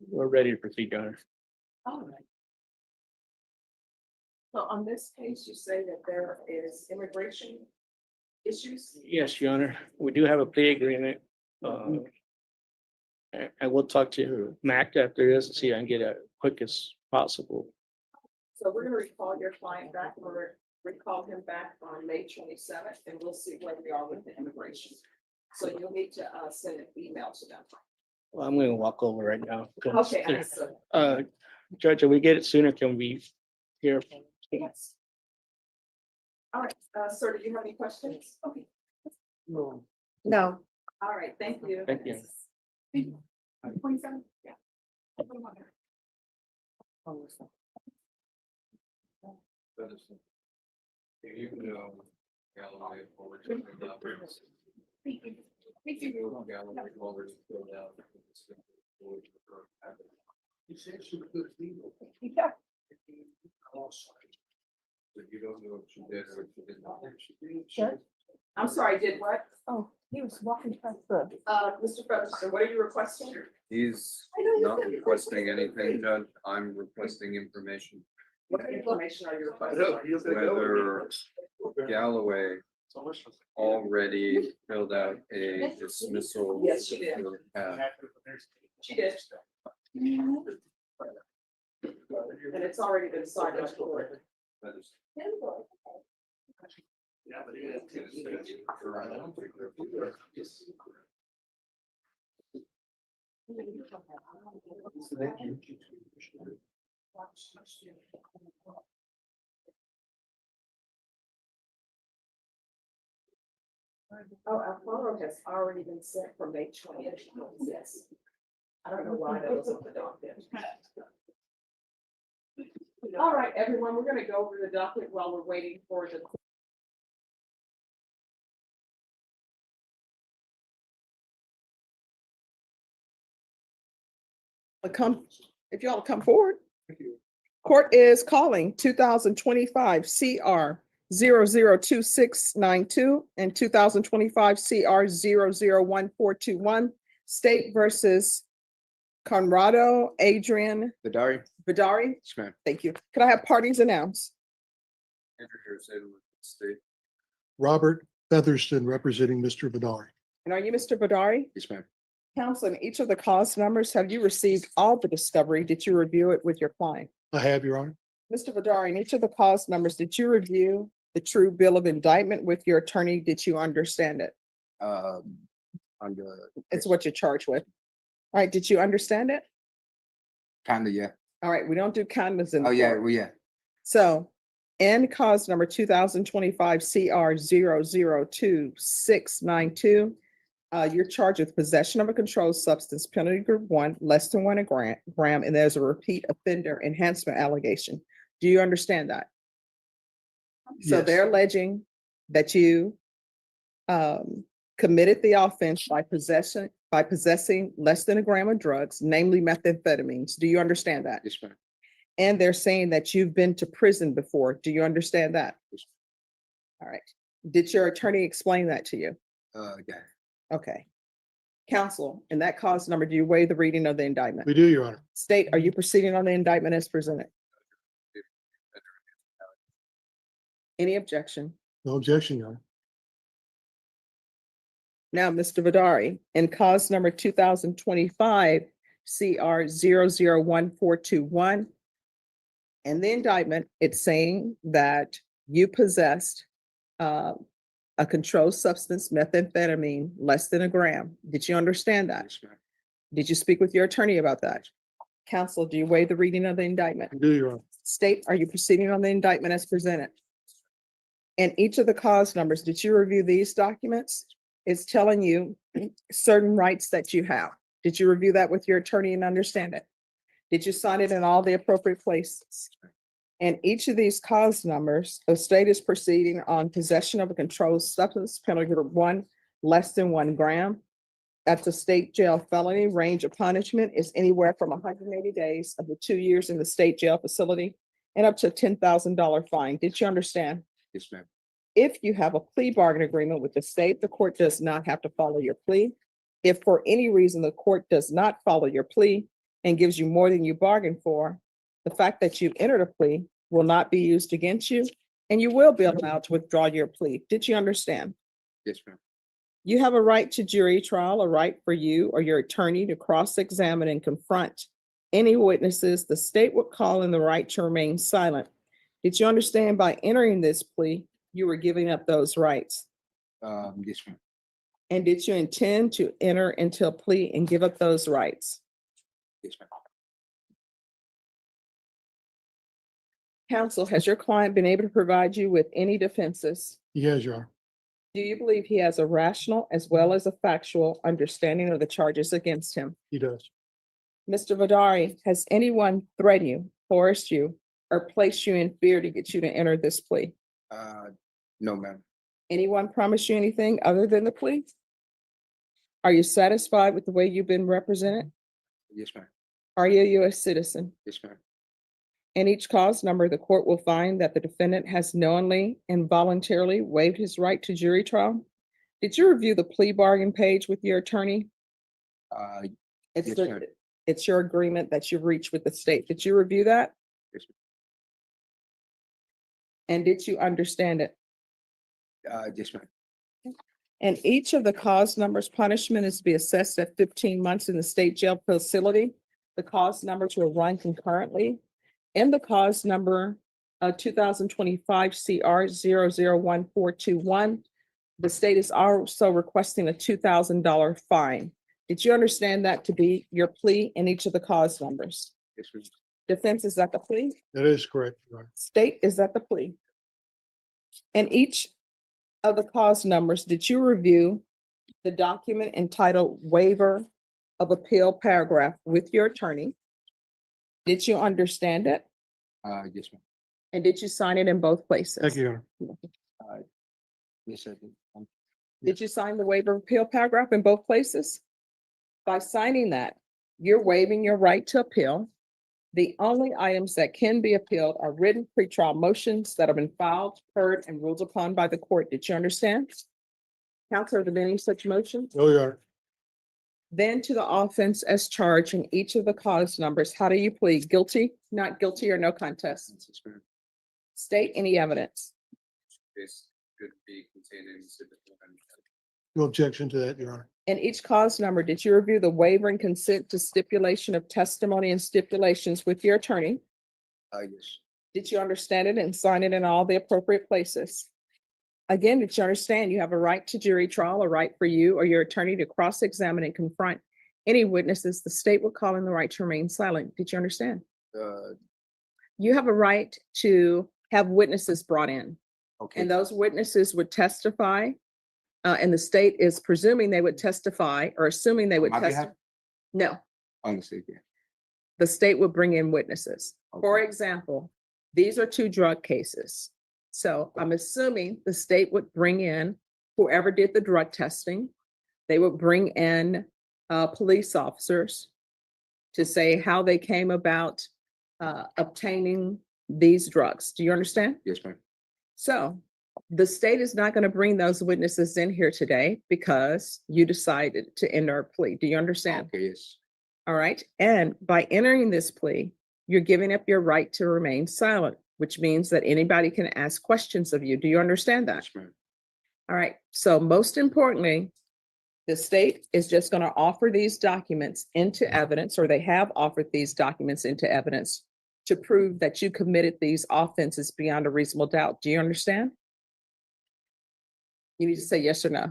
We're ready to proceed, Your Honor. All right. So on this case, you say that there is immigration issues? Yes, Your Honor. We do have a plea agreement. I will talk to Mac after this and see if I can get it quick as possible. So we're gonna recall your client back, or recall him back on May 27th, and we'll see where we are with the immigration. So you'll need to send an email to them. Well, I'm gonna walk over right now. 'cause, Okay, understood. Judge, if we get it sooner, can we hear? Yes. All right, sir, do you have any questions? Okay. No. No. All right, thank you. Thank you. 27? Yeah. You know, Galloway forward to the numbers. Galloway forward to fill out. Yeah. So you don't know if she did or if she did not. Sure. I'm sorry, did what? Oh, he was walking past the. Mr. Featherston, what are you requesting? He's not requesting anything, Judge. I'm requesting information. What information are you requesting? Whether Galloway already filled out a dismissal. Yes, she did. She did. And it's already been signed by the court. Oh, Alfaro has already been sent for May 20th. Yes. I don't know why that was on the docket. All right, everyone, we're gonna go over the docket while we're waiting for the. If y'all come forward. Court is calling 2025 CR 002692 and 2025 CR 001421, State versus Conrado Adrian Vidari. Vidari. Yes, ma'am. Thank you. Could I have parties announced? Andrew here said with the state. Robert Featherston representing Mr. Vidari. And are you Mr. Vidari? Yes, ma'am. Counsel, in each of the cause numbers, have you received all the discovery? Did you review it with your client? I have, Your Honor. Mr. Vidari, in each of the cause numbers, did you review the true bill of indictment with your attorney? Did you understand it? It's what you're charged with. All right, did you understand it? Kinda, yeah. All right, we don't do condoms in. Oh, the yeah, court. well, yeah. So in cause number 2025 CR 002692, you're charged with possession of a controlled substance, penalty group 1, less than 1 gram, and there's a repeat offender enhancement allegation. Do you understand that? So Yes. they're alleging that you committed the offense by possessing less than a gram of drugs, namely methamphetamines. Do you understand that? Yes, ma'am. And they're saying that you've been to prison before. Do you understand that? Yes. All right. Did your attorney explain that to you? Yeah. Okay. Counsel, in that cause number, do you waive the reading of the indictment? We do, Your Honor. State, are you proceeding on the indictment as presented? Any objection? No objection, Your Honor. Now, Mr. Vidari, in cause number 2025 CR 001421, in the indictment, it's saying that you possessed a controlled substance, methamphetamine, less than a gram. Did you understand that? Yes, ma'am. Did you speak with your attorney about that? Counsel, do you waive the reading of the indictment? I do, Your Honor. State, are you proceeding on the indictment as presented? And each of the cause numbers, did you review these documents? It's telling you certain rights that you have. Did you review that with your attorney and understand it? Did you sign it in all the appropriate places? And each of these cause numbers, the state is proceeding on possession of a controlled substance, penalty group 1, less than 1 gram. That's a state jail felony. Range of punishment is anywhere from 180 days up to 2 years in the state jail facility and up to a $10,000 fine. Did you understand? Yes, ma'am. If you have a plea bargain agreement with the state, the court does not have to follow your plea. If for any reason the court does not follow your plea and gives you more than you bargained for, the fact that you entered a plea will not be used against you, and you will be allowed to withdraw your plea. Did you understand? Yes, ma'am. You have a right to jury trial, a right for you or your attorney to cross-examine and confront any witnesses the state would call in the right to remain silent. Did you understand by entering this plea, you were giving up those rights? Yes, ma'am. And did you intend to enter into a plea and give up those rights? Yes, ma'am. Counsel, has your client been able to provide you with any defenses? Yes, Your Honor. Do you believe he has a rational as well as a factual understanding of the charges against him? He does. Mr. Vadari, has anyone threatened you, coerced you, or placed you in fear to get you to enter this plea? No, ma'am. Anyone promise you anything other than the plea? Are you satisfied with the way you've been represented? Yes, ma'am. Are you a US citizen? Yes, ma'am. In each cause number, the court will find that the defendant has knowingly and voluntarily waived his right to jury trial. Did you review the plea bargain page with your attorney? It's yes, the- ma'am. It's your agreement that you've reached with the state. Did you review that? Yes, And did you understand it? yes, ma'am. And each of the cause numbers punishment is to be assessed at 15 months in the state jail facility. The cause numbers will run concurrently. In the cause number 2025 CR 001421, the state is also requesting a $2,000 fine. Did you understand that to be your plea in each of the cause numbers? Yes, ma'am. Defense, is that the plea? That is correct, Your Honor. State, is that the plea? In each of the cause numbers, did you review the document entitled Waiver of Appeal Paragraph with your attorney? Did you understand it? Yes, ma'am. And did you sign it in both places? Thank you, Your Honor. Yes, I did. Did you sign the waiver of appeal paragraph in both places? By signing that, you're waiving your right to appeal. The only items that can be appealed are written pretrial motions that have been filed, heard, and ruled upon by the court. Did you understand? Counselor, are there any such motions? No, Your Honor. Then to the offense as charged in each of the cause numbers, how do you plead? Guilty, not guilty, or no contest? Yes, ma'am. State any evidence. Case could be contained in exhibit 1. No objection to that, Your Honor. In each cause number, did you review the waiver and consent to stipulation of testimony and stipulations with your attorney? Yes. Did you understand it and sign it in all the appropriate places? Again, did you understand you have a right to jury trial, a right for you or your attorney to cross-examine and confront any witnesses the state would call in the right to remain silent? Did you understand? You have a right to have witnesses brought in, Okay. and those witnesses would testify. And the state is presuming they would testify or assuming they would my testify. behalf? No, Honestly, yeah. the state would bring in witnesses. For Okay. example, these are two drug cases. So I'm assuming the state would bring in whoever did the drug testing. They would bring in police officers to say how they came about obtaining these drugs. Do you understand? Yes, ma'am. So the state is not going to bring those witnesses in here today because you decided to enter a plea. Do you understand? Okay, yes. All right. And by entering this plea, you're giving up your right to remain silent, which means that anybody can ask questions of you. Do you understand that? Yes, ma'am. All right. So most importantly, the state is just going to offer these documents into evidence, or they have offered these documents into evidence to prove that you committed these offenses beyond a reasonable doubt. Do you understand? You need to say yes or no.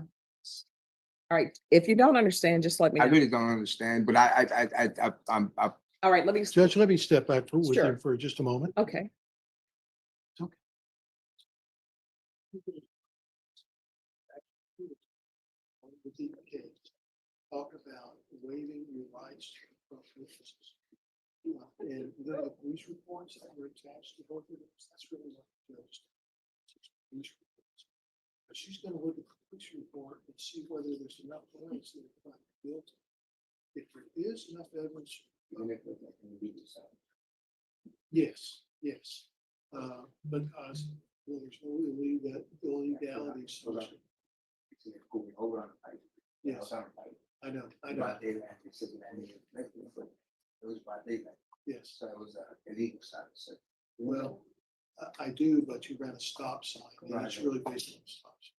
All right. If you don't understand, just let me I know. really don't understand, but I'm All right. Let me. Judge, let me step back with Sure. you for just a moment. Okay. Talk about waiving your rights to witnesses. And the police reports that were attached to both of those, that's really what the judge does. Police reports. But she's gonna look at the police report and see whether there's enough evidence that it's not guilty. If there is enough evidence. Yes, yes. Because well, there's no illegality. Yes, I know, I know. Yes. So it was illegal sign. Well, I do, but you ran a stop sign, and it's really based on a stop sign.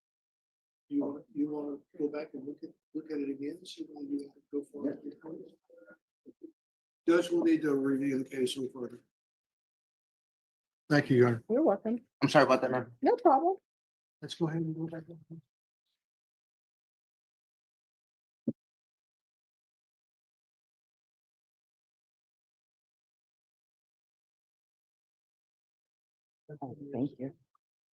You want to go back and look at it again, see whether you have to go for it? Judge will need to review the case a little further. Thank you, Your Honor. You're welcome. I'm sorry about that, ma'am. No problem. Let's go ahead and go back. Thank you.